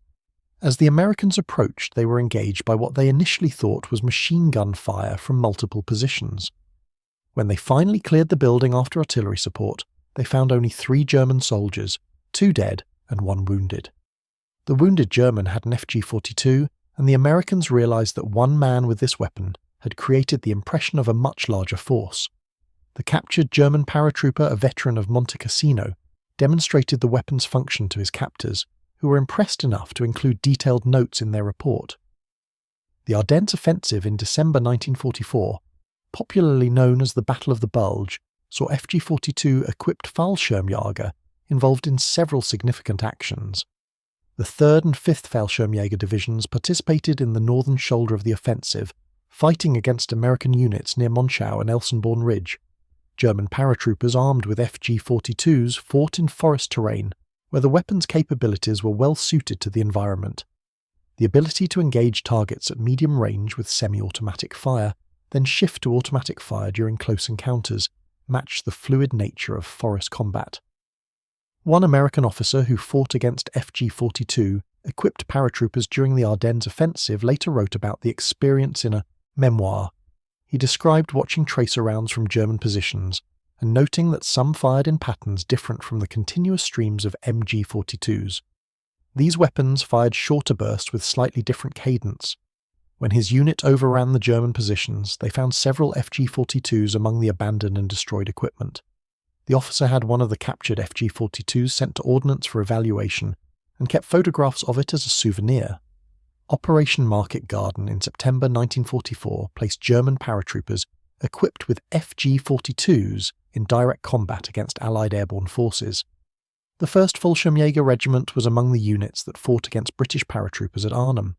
As the Americans approached, they were engaged by what they initially thought was machine gun fire from multiple positions. When they finally cleared the building after artillery support, they found only 3 German soldiers, 2 dead and 1 wounded. The wounded German had an FG-42, and the Americans realized that one man with this weapon had created the impression of a much larger force. The captured German paratrooper, a veteran of Monte Cassino, demonstrated the weapon's function to his captors, who were impressed enough to include detailed notes in their report. The Ardennes offensive in December 1944, popularly known as the Battle of the Bulge, saw FG-42-equipped Fallschirmjäger involved in several significant actions. The 3rd and 5th Fallschirmjäger divisions participated in the northern shoulder of the offensive, fighting against American units near Monschau and Elsenborn Ridge. German paratroopers armed with FG-42s fought in forest terrain, where the weapon's capabilities were well suited to the environment. The ability to engage targets at medium range with semi-automatic fire, then shift to automatic fire during close encounters, matched the fluid nature of forest combat. One American officer who fought against FG-42 equipped paratroopers during the Ardennes offensive later wrote about the experience in a memoir. He described watching tracer rounds from German positions and noting that some fired in patterns different from the continuous streams of MG-42s. These weapons fired shorter bursts with slightly different cadence. When his unit overran the German positions, they found several FG-42s among the abandoned and destroyed equipment. The officer had one of the captured FG-42s sent to Ordnance for evaluation and kept photographs of it as a souvenir. Operation Market Garden in September 1944 placed German paratroopers equipped with FG-42s in direct combat against Allied airborne forces. The 1st Fallschirmjäger Regiment was among the units that fought against British paratroopers at Arnhem.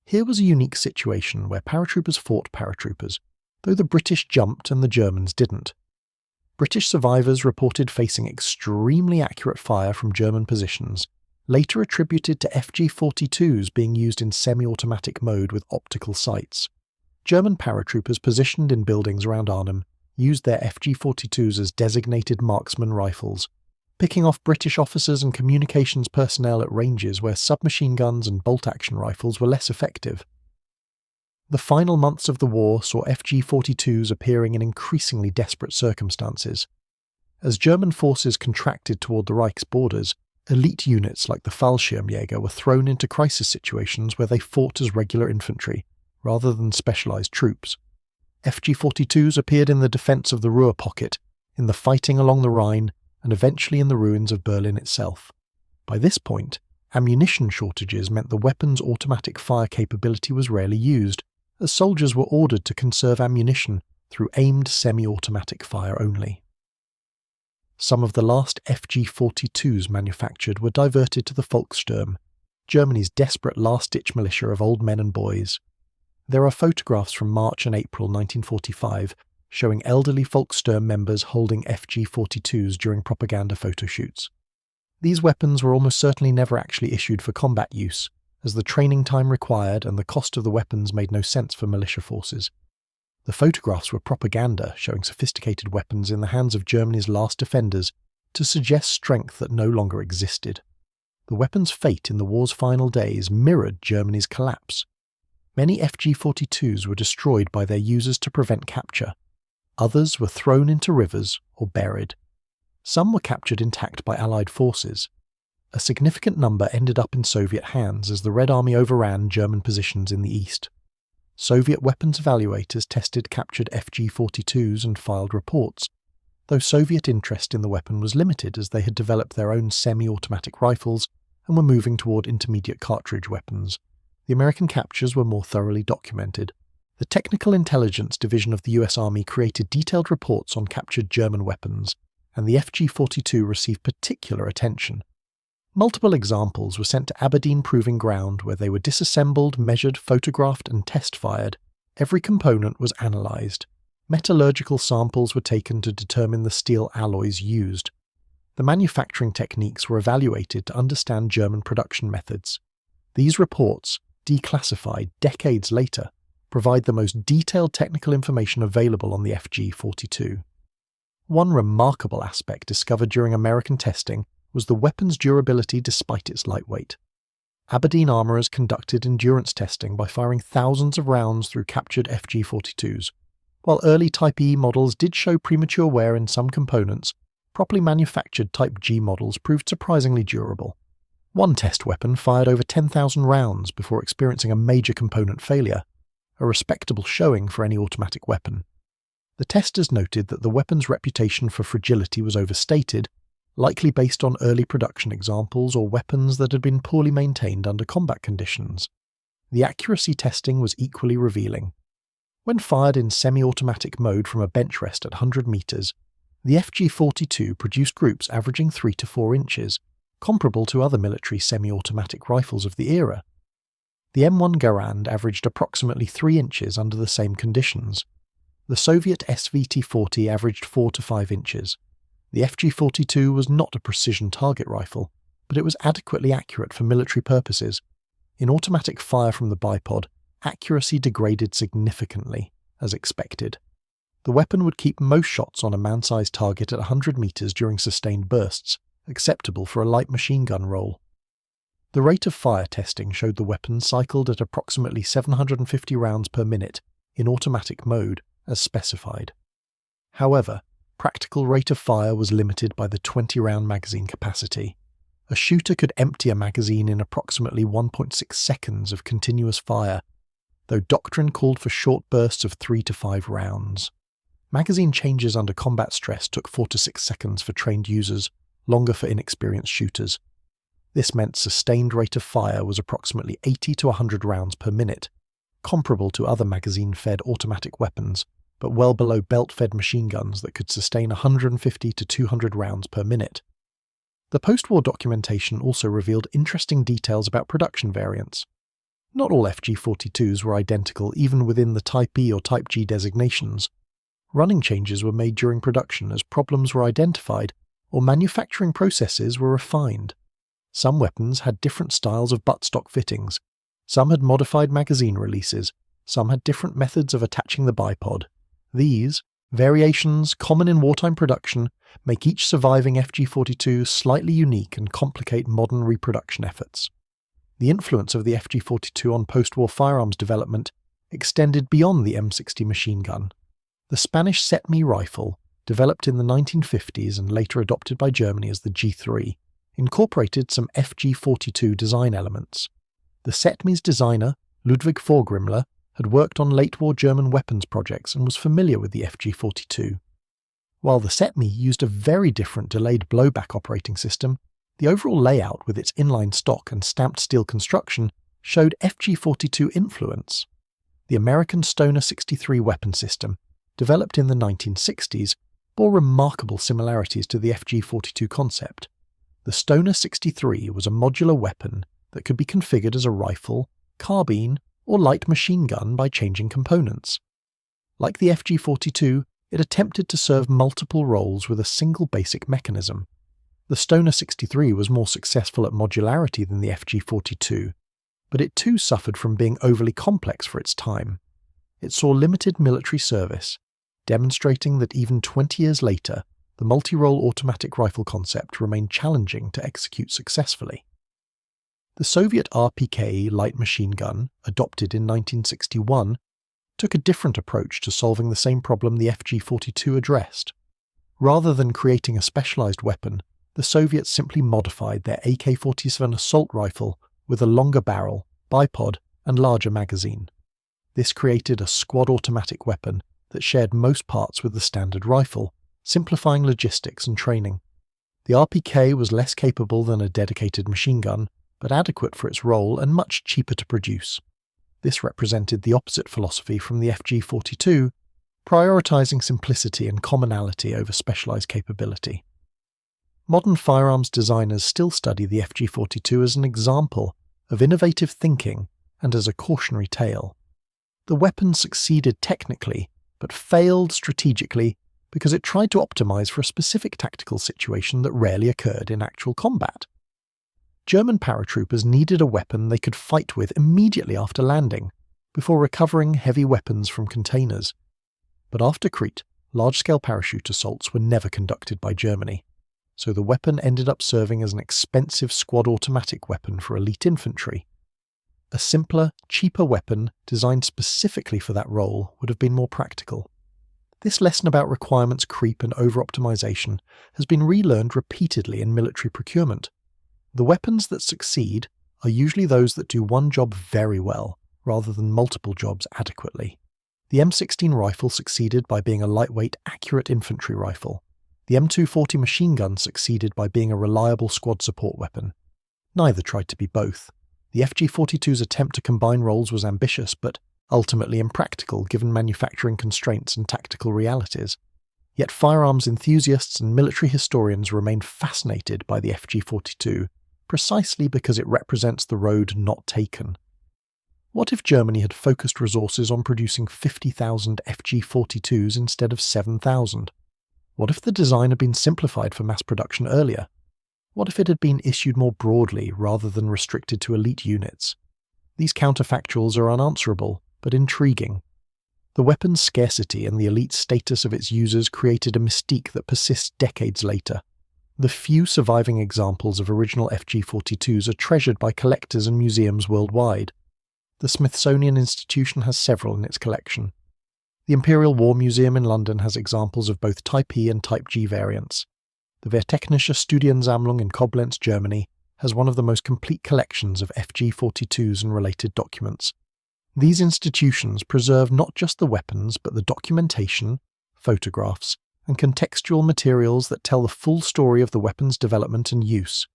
Here was a unique situation where paratroopers fought paratroopers, though the British jumped and the Germans didn't. British survivors reported facing extremely accurate fire from German positions, later attributed to FG-42s being used in semi-automatic mode with optical sights. German paratroopers positioned in buildings around Arnhem used their FG-42s as designated marksman rifles, picking off British officers and communications personnel at ranges where submachine guns and bolt-action rifles were less effective. The final months of the war saw FG-42s appearing in increasingly desperate circumstances. As German forces contracted toward the Reich's borders, elite units like the Fallschirmjäger were thrown into crisis situations where they fought as regular infantry, rather than specialized troops. FG-42s appeared in the defence of the Ruhr pocket, in the fighting along the Rhine, and eventually in the ruins of Berlin itself. By this point, ammunition shortages meant the weapon's automatic fire capability was rarely used, as soldiers were ordered to conserve ammunition through aimed semi-automatic fire only. Some of the last FG-42s manufactured were diverted to the Fallschirm, Germany's desperate last-ditch militia of old men and boys. There are photographs from March and April 1945 showing elderly Fallschirm members holding FG-42s during propaganda photoshoots. These weapons were almost certainly never actually issued for combat use, as the training time required and the cost of the weapons made no sense for militia forces. The photographs were propaganda showing sophisticated weapons in the hands of Germany's last defenders to suggest strength that no longer existed. The weapon's fate in the war's final days mirrored Germany's collapse. Many FG-42s were destroyed by their users to prevent capture. Others were thrown into rivers or buried. Some were captured intact by Allied forces. A significant number ended up in Soviet hands as the Red Army overran German positions in the east. Soviet weapons evaluators tested captured FG-42s and filed reports, though Soviet interest in the weapon was limited as they had developed their own semi-automatic rifles and were moving toward intermediate cartridge weapons. The American captures were more thoroughly documented. The Technical Intelligence Division of the US Army created detailed reports on captured German weapons, and the FG-42 received particular attention. Multiple examples were sent to Aberdeen Proving Ground where they were disassembled, measured, photographed and test-fired. Every component was analysed. Metallurgical samples were taken to determine the steel alloys used. The manufacturing techniques were evaluated to understand German production methods. These reports, declassified decades later, provide the most detailed technical information available on the FG-42. One remarkable aspect discovered during American testing was the weapon's durability despite its lightweight. Aberdeen armourers conducted endurance testing by firing thousands of rounds through captured FG-42s. While early Type E models did show premature wear in some components, properly manufactured Type G models proved surprisingly durable. One test weapon fired over 10,000 rounds before experiencing a major component failure, a respectable showing for any automatic weapon. The testers noted that the weapon's reputation for fragility was overstated, likely based on early production examples or weapons that had been poorly maintained under combat conditions. The accuracy testing was equally revealing. When fired in semi-automatic mode from a bench rest at 100 meters, the FG-42 produced groups averaging 3 to 4 inches, comparable to other military semi-automatic rifles of the era. The M1 Garand averaged approximately 3 inches under the same conditions. The Soviet SVT-40 averaged 4 to 5 inches. The FG-42 was not a precision target rifle, but it was adequately accurate for military purposes. In automatic fire from the bipod, accuracy degraded significantly, as expected. The weapon would keep most shots on a man-sized target at 100 meters during sustained bursts, acceptable for a light machine gun roll. The rate of fire testing showed the weapon cycled at approximately 750 rounds per minute in automatic mode, as specified. However, practical rate of fire was limited by the 20-round magazine capacity. A shooter could empty a magazine in approximately 1.6 seconds of continuous fire, though doctrine called for short bursts of 3 to 5 rounds. Magazine changes under combat stress took 4 to 6 seconds for trained users, longer for inexperienced shooters. This meant sustained rate of fire was approximately 80 to 100 rounds per minute, comparable to other magazine-fed automatic weapons, but well below belt-fed machine guns that could sustain 150 to 200 rounds per minute. The post-war documentation also revealed interesting details about production variants. Not all FG-42s were identical even within the Type E or Type G designations. Running changes were made during production as problems were identified or manufacturing processes were refined. Some weapons had different styles of buttstock fittings. Some had modified magazine releases. Some had different methods of attaching the bipod. These variations, common in wartime production, make each surviving FG-42 slightly unique and complicate modern reproduction efforts. The influence of the FG-42 on post-war firearms development extended beyond the M60 machine gun. The Spanish SETME rifle, developed in the 1950s and later adopted by Germany as the G3, incorporated some FG-42 design elements. The SETME's designer, Ludwig Vorgrimler, had worked on late-war German weapons projects and was familiar with the FG-42. While the SETME used a very different delayed blowback operating system, the overall layout with its inline stock and stamped steel construction showed FG-42 influence. The American Stoner 63 weapon system, developed in the 1960s, bore remarkable similarities to the FG-42 concept. The Stoner 63 was a modular weapon that could be configured as a rifle, carbine, or light machine gun by changing components. Like the FG-42, it attempted to serve multiple roles with a single basic mechanism. The Stoner 63 was more successful at modularity than the FG-42, but it too suffered from being overly complex for its time. It saw limited military service, demonstrating that even 20 years later, the multi-role automatic rifle concept remained challenging to execute successfully. The Soviet RPK light machine gun, adopted in 1961, took a different approach to solving the same problem the FG-42 addressed. Rather than creating a specialized weapon, the Soviets simply modified their AK-47 assault rifle with a longer barrel, bipod, and larger magazine. This created a squad automatic weapon that shared most parts with the standard rifle, simplifying logistics and training. The RPK was less capable than a dedicated machine gun, but adequate for its role and much cheaper to produce. This represented the opposite philosophy from the FG-42, prioritizing simplicity and commonality over specialized capability. Modern firearms designers still study the FG-42 as an example of innovative thinking and as a cautionary tale. The weapon succeeded technically, but failed strategically because it tried to optimize for a specific tactical situation that rarely occurred in actual combat. German paratroopers needed a weapon they could fight with immediately after landing, before recovering heavy weapons from containers. But after Crete, large-scale parachute assaults were never conducted by Germany, so the weapon ended up serving as an expensive squad automatic weapon for elite infantry. A simpler, cheaper weapon designed specifically for that role would have been more practical. This lesson about requirements creep and over-optimization has been relearned repeatedly in military procurement. The weapons that succeed are usually those that do one job very well, rather than multiple jobs adequately. The M16 rifle succeeded by being a lightweight, accurate infantry rifle. The M240 machine gun succeeded by being a reliable squad support weapon. Neither tried to be both. The FG-42's attempt to combine roles was ambitious, but ultimately impractical given manufacturing constraints and tactical realities. Yet firearms enthusiasts and military historians remain fascinated by the FG-42, precisely because it represents the road not taken. What if Germany had focused resources on producing 50,000 FG-42s instead of 7,000? What if the design had been simplified for mass production earlier? What if it had been issued more broadly rather than restricted to elite units? These counterfactuals are unanswerable, but intriguing. The weapon's scarcity and the elite status of its users created a mystique that persists decades later. The few surviving examples of original FG-42s are treasured by collectors and museums worldwide. The Smithsonian Institution has several in its collection. The Imperial War Museum in London has examples of both Type E and Type G variants. The Wehrtechnische Studiensammlung in Koblenz, Germany, has one of the most complete collections of FG-42s and related documents. These institutions preserve not just the weapons, but the documentation, photographs, and contextual materials that tell the full story of the weapon's development and use.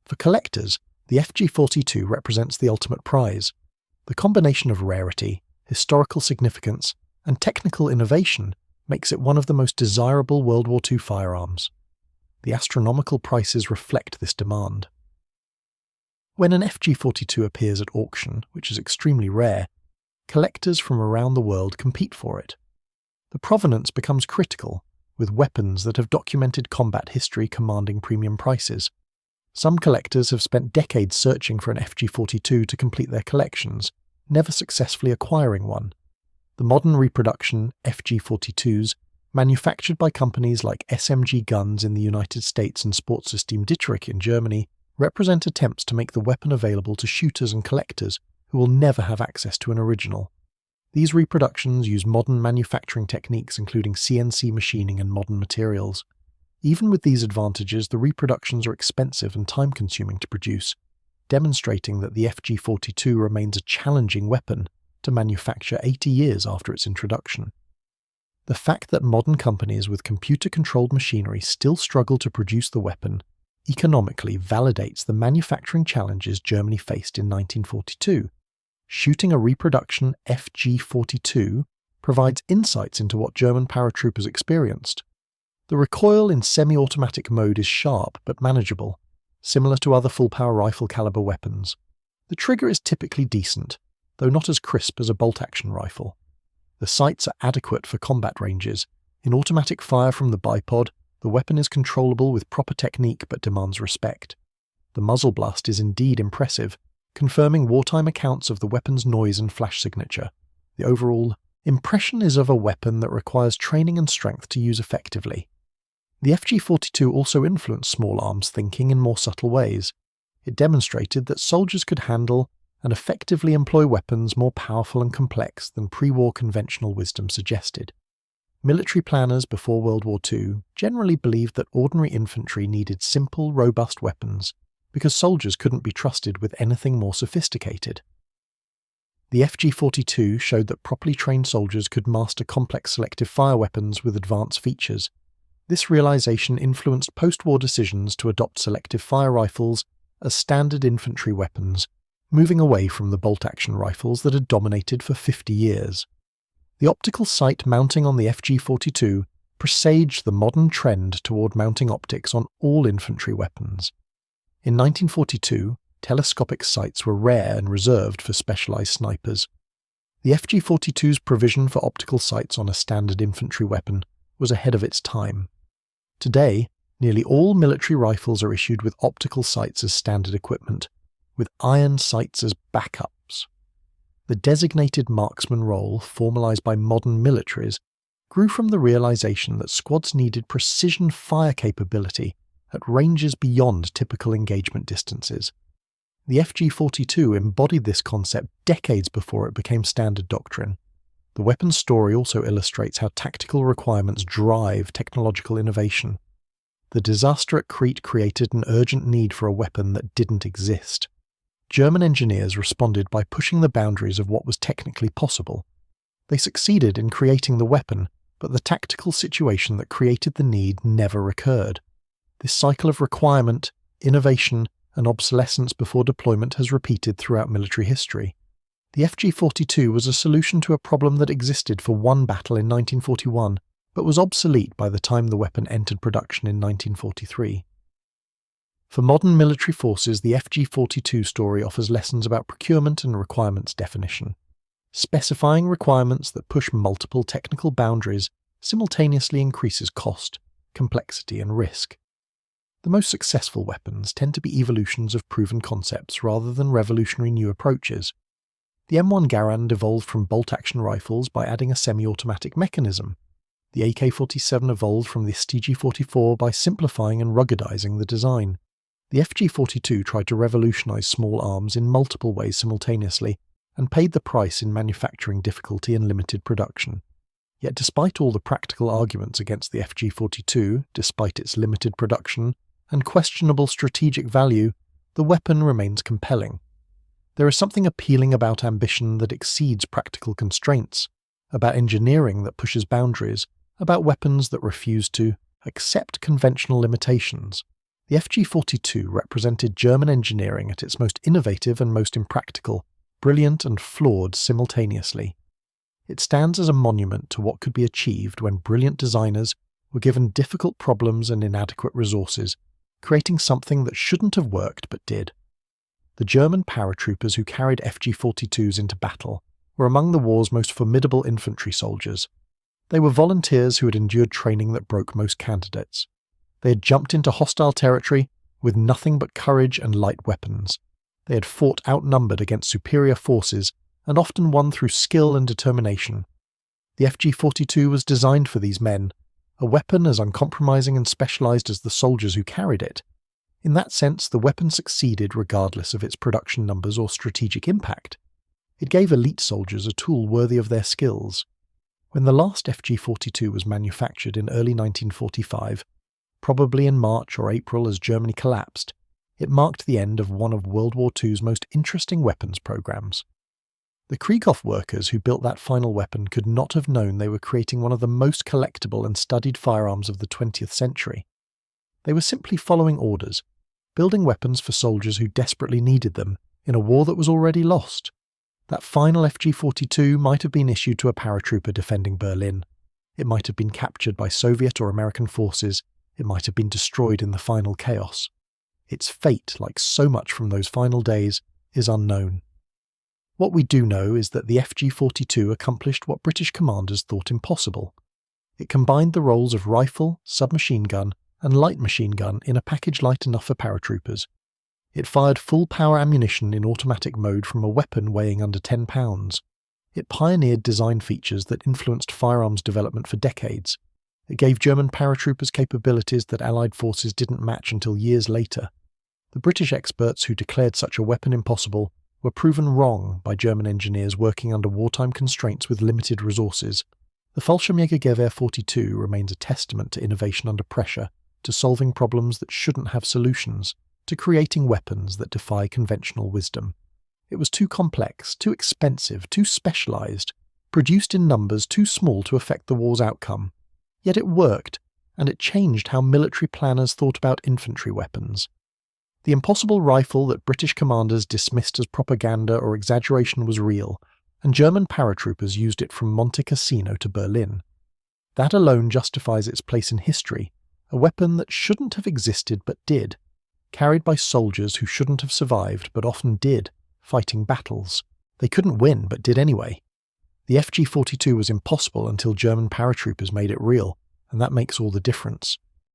For collectors, the FG-42 represents the ultimate prize. The combination of rarity, historical significance, and technical innovation makes it one of the most desirable World War II firearms. The astronomical prices reflect this demand. When an FG-42 appears at auction, which is extremely rare, collectors from around the world compete for it. The provenance becomes critical, with weapons that have documented combat history commanding premium prices. Some collectors have spent decades searching for an FG-42 to complete their collections, never successfully acquiring one. The modern reproduction FG-42s, manufactured by companies like SMG Guns in the United States and Sportsystem Dietrich in Germany, represent attempts to make the weapon available to shooters and collectors who will never have access to an original. These reproductions use modern manufacturing techniques including CNC machining and modern materials. Even with these advantages, the reproductions are expensive and time-consuming to produce, demonstrating that the FG-42 remains a challenging weapon to manufacture 80 years after its introduction. The fact that modern companies with computer-controlled machinery still struggle to produce the weapon economically validates the manufacturing challenges Germany faced in 1942. Shooting a reproduction FG-42 provides insights into what German paratroopers experienced. The recoil in semi-automatic mode is sharp but manageable, similar to other full-power rifle-caliber weapons. The trigger is typically decent, though not as crisp as a bolt-action rifle. The sights are adequate for combat ranges. In automatic fire from the bipod, the weapon is controllable with proper technique but demands respect. The muzzle blast is indeed impressive, confirming wartime accounts of the weapon's noise and flash signature. The overall impression is of a weapon that requires training and strength to use effectively. The FG-42 also influenced small arms thinking in more subtle ways. It demonstrated that soldiers could handle and effectively employ weapons more powerful and complex than pre-war conventional wisdom suggested. Military planners before World War II generally believed that ordinary infantry needed simple, robust weapons because soldiers couldn't be trusted with anything more sophisticated. The FG-42 showed that properly trained soldiers could master complex selective fire weapons with advanced features. This realization influenced post-war decisions to adopt selective fire rifles as standard infantry weapons, moving away from the bolt-action rifles that had dominated for 50 years. The optical sight mounting on the FG-42 presaged the modern trend toward mounting optics on all infantry weapons. In 1942, telescopic sights were rare and reserved for specialized snipers. The FG-42's provision for optical sights on a standard infantry weapon was ahead of its time. Today, nearly all military rifles are issued with optical sights as standard equipment, with iron sights as backups. The designated marksman role, formalized by modern militaries, grew from the realization that squads needed precision fire capability at ranges beyond typical engagement distances. The FG-42 embodied this concept decades before it became standard doctrine. The weapon's story also illustrates how tactical requirements drive technological innovation. The disaster at Crete created an urgent need for a weapon that didn't exist. German engineers responded by pushing the boundaries of what was technically possible. They succeeded in creating the weapon, but the tactical situation that created the need never recurred. This cycle of requirement, innovation, and obsolescence before deployment has repeated throughout military history. The FG-42 was a solution to a problem that existed for one battle in 1941, but was obsolete by the time the weapon entered production in 1943. For modern military forces, the FG-42 story offers lessons about procurement and requirements definition. Specifying requirements that push multiple technical boundaries simultaneously increases cost, complexity, and risk. The most successful weapons tend to be evolutions of proven concepts rather than revolutionary new approaches. The M1 Garand evolved from bolt-action rifles by adding a semi-automatic mechanism. The AK-47 evolved from the StG-44 by simplifying and ruggedizing the design. The FG-42 tried to revolutionize small arms in multiple ways simultaneously, and paid the price in manufacturing difficulty and limited production. Yet despite all the practical arguments against the FG-42, despite its limited production and questionable strategic value, the weapon remains compelling. There is something appealing about ambition that exceeds practical constraints, about engineering that pushes boundaries, about weapons that refuse to accept conventional limitations. The FG-42 represented German engineering at its most innovative and most impractical, brilliant and flawed simultaneously. It stands as a monument to what could be achieved when brilliant designers were given difficult problems and inadequate resources, creating something that shouldn't have worked but did. The German paratroopers who carried FG-42s into battle were among the war's most formidable infantry soldiers. They were volunteers who had endured training that broke most candidates. They had jumped into hostile territory with nothing but courage and light weapons. They had fought outnumbered against superior forces and often won through skill and determination. The FG-42 was designed for these men, a weapon as uncompromising and specialized as the soldiers who carried it. In that sense, the weapon succeeded regardless of its production numbers or strategic impact. It gave elite soldiers a tool worthy of their skills. When the last FG-42 was manufactured in early 1945, probably in March or April as Germany collapsed, it marked the end of one of World War II's most interesting weapons programs. The Krieghoff workers who built that final weapon could not have known they were creating one of the most collectible and studied firearms of the 20th century. They were simply following orders, building weapons for soldiers who desperately needed them in a war that was already lost. That final FG-42 might have been issued to a paratrooper defending Berlin. It might have been captured by Soviet or American forces. It might have been destroyed in the final chaos. Its fate, like so much from those final days, is unknown. What we do know is that the FG-42 accomplished what British commanders thought impossible. It combined the roles of rifle, submachine gun, and light machine gun in a package light enough for paratroopers. It fired full-power ammunition in automatic mode from a weapon weighing under 10 pounds. It pioneered design features that influenced firearms development for decades. It gave German paratroopers capabilities that Allied forces didn't match until years later. The British experts who declared such a weapon impossible were proven wrong by German engineers working under wartime constraints with limited resources. The Fallschirmjäger Gewehr 42 remains a testament to innovation under pressure, to solving problems that shouldn't have solutions, to creating weapons that defy conventional wisdom. It was too complex, too expensive, too specialized, produced in numbers too small to affect the war's outcome. Yet it worked, and it changed how military planners thought about infantry weapons. The impossible rifle that British commanders dismissed as propaganda or exaggeration was real, and German paratroopers used it from Monte Cassino to Berlin. That alone justifies its place in history, a weapon that shouldn't have existed but did, carried by soldiers who shouldn't have survived but often did, fighting battles. They couldn't win but did anyway. The FG-42 was impossible until German paratroopers made it real, and that makes all the difference.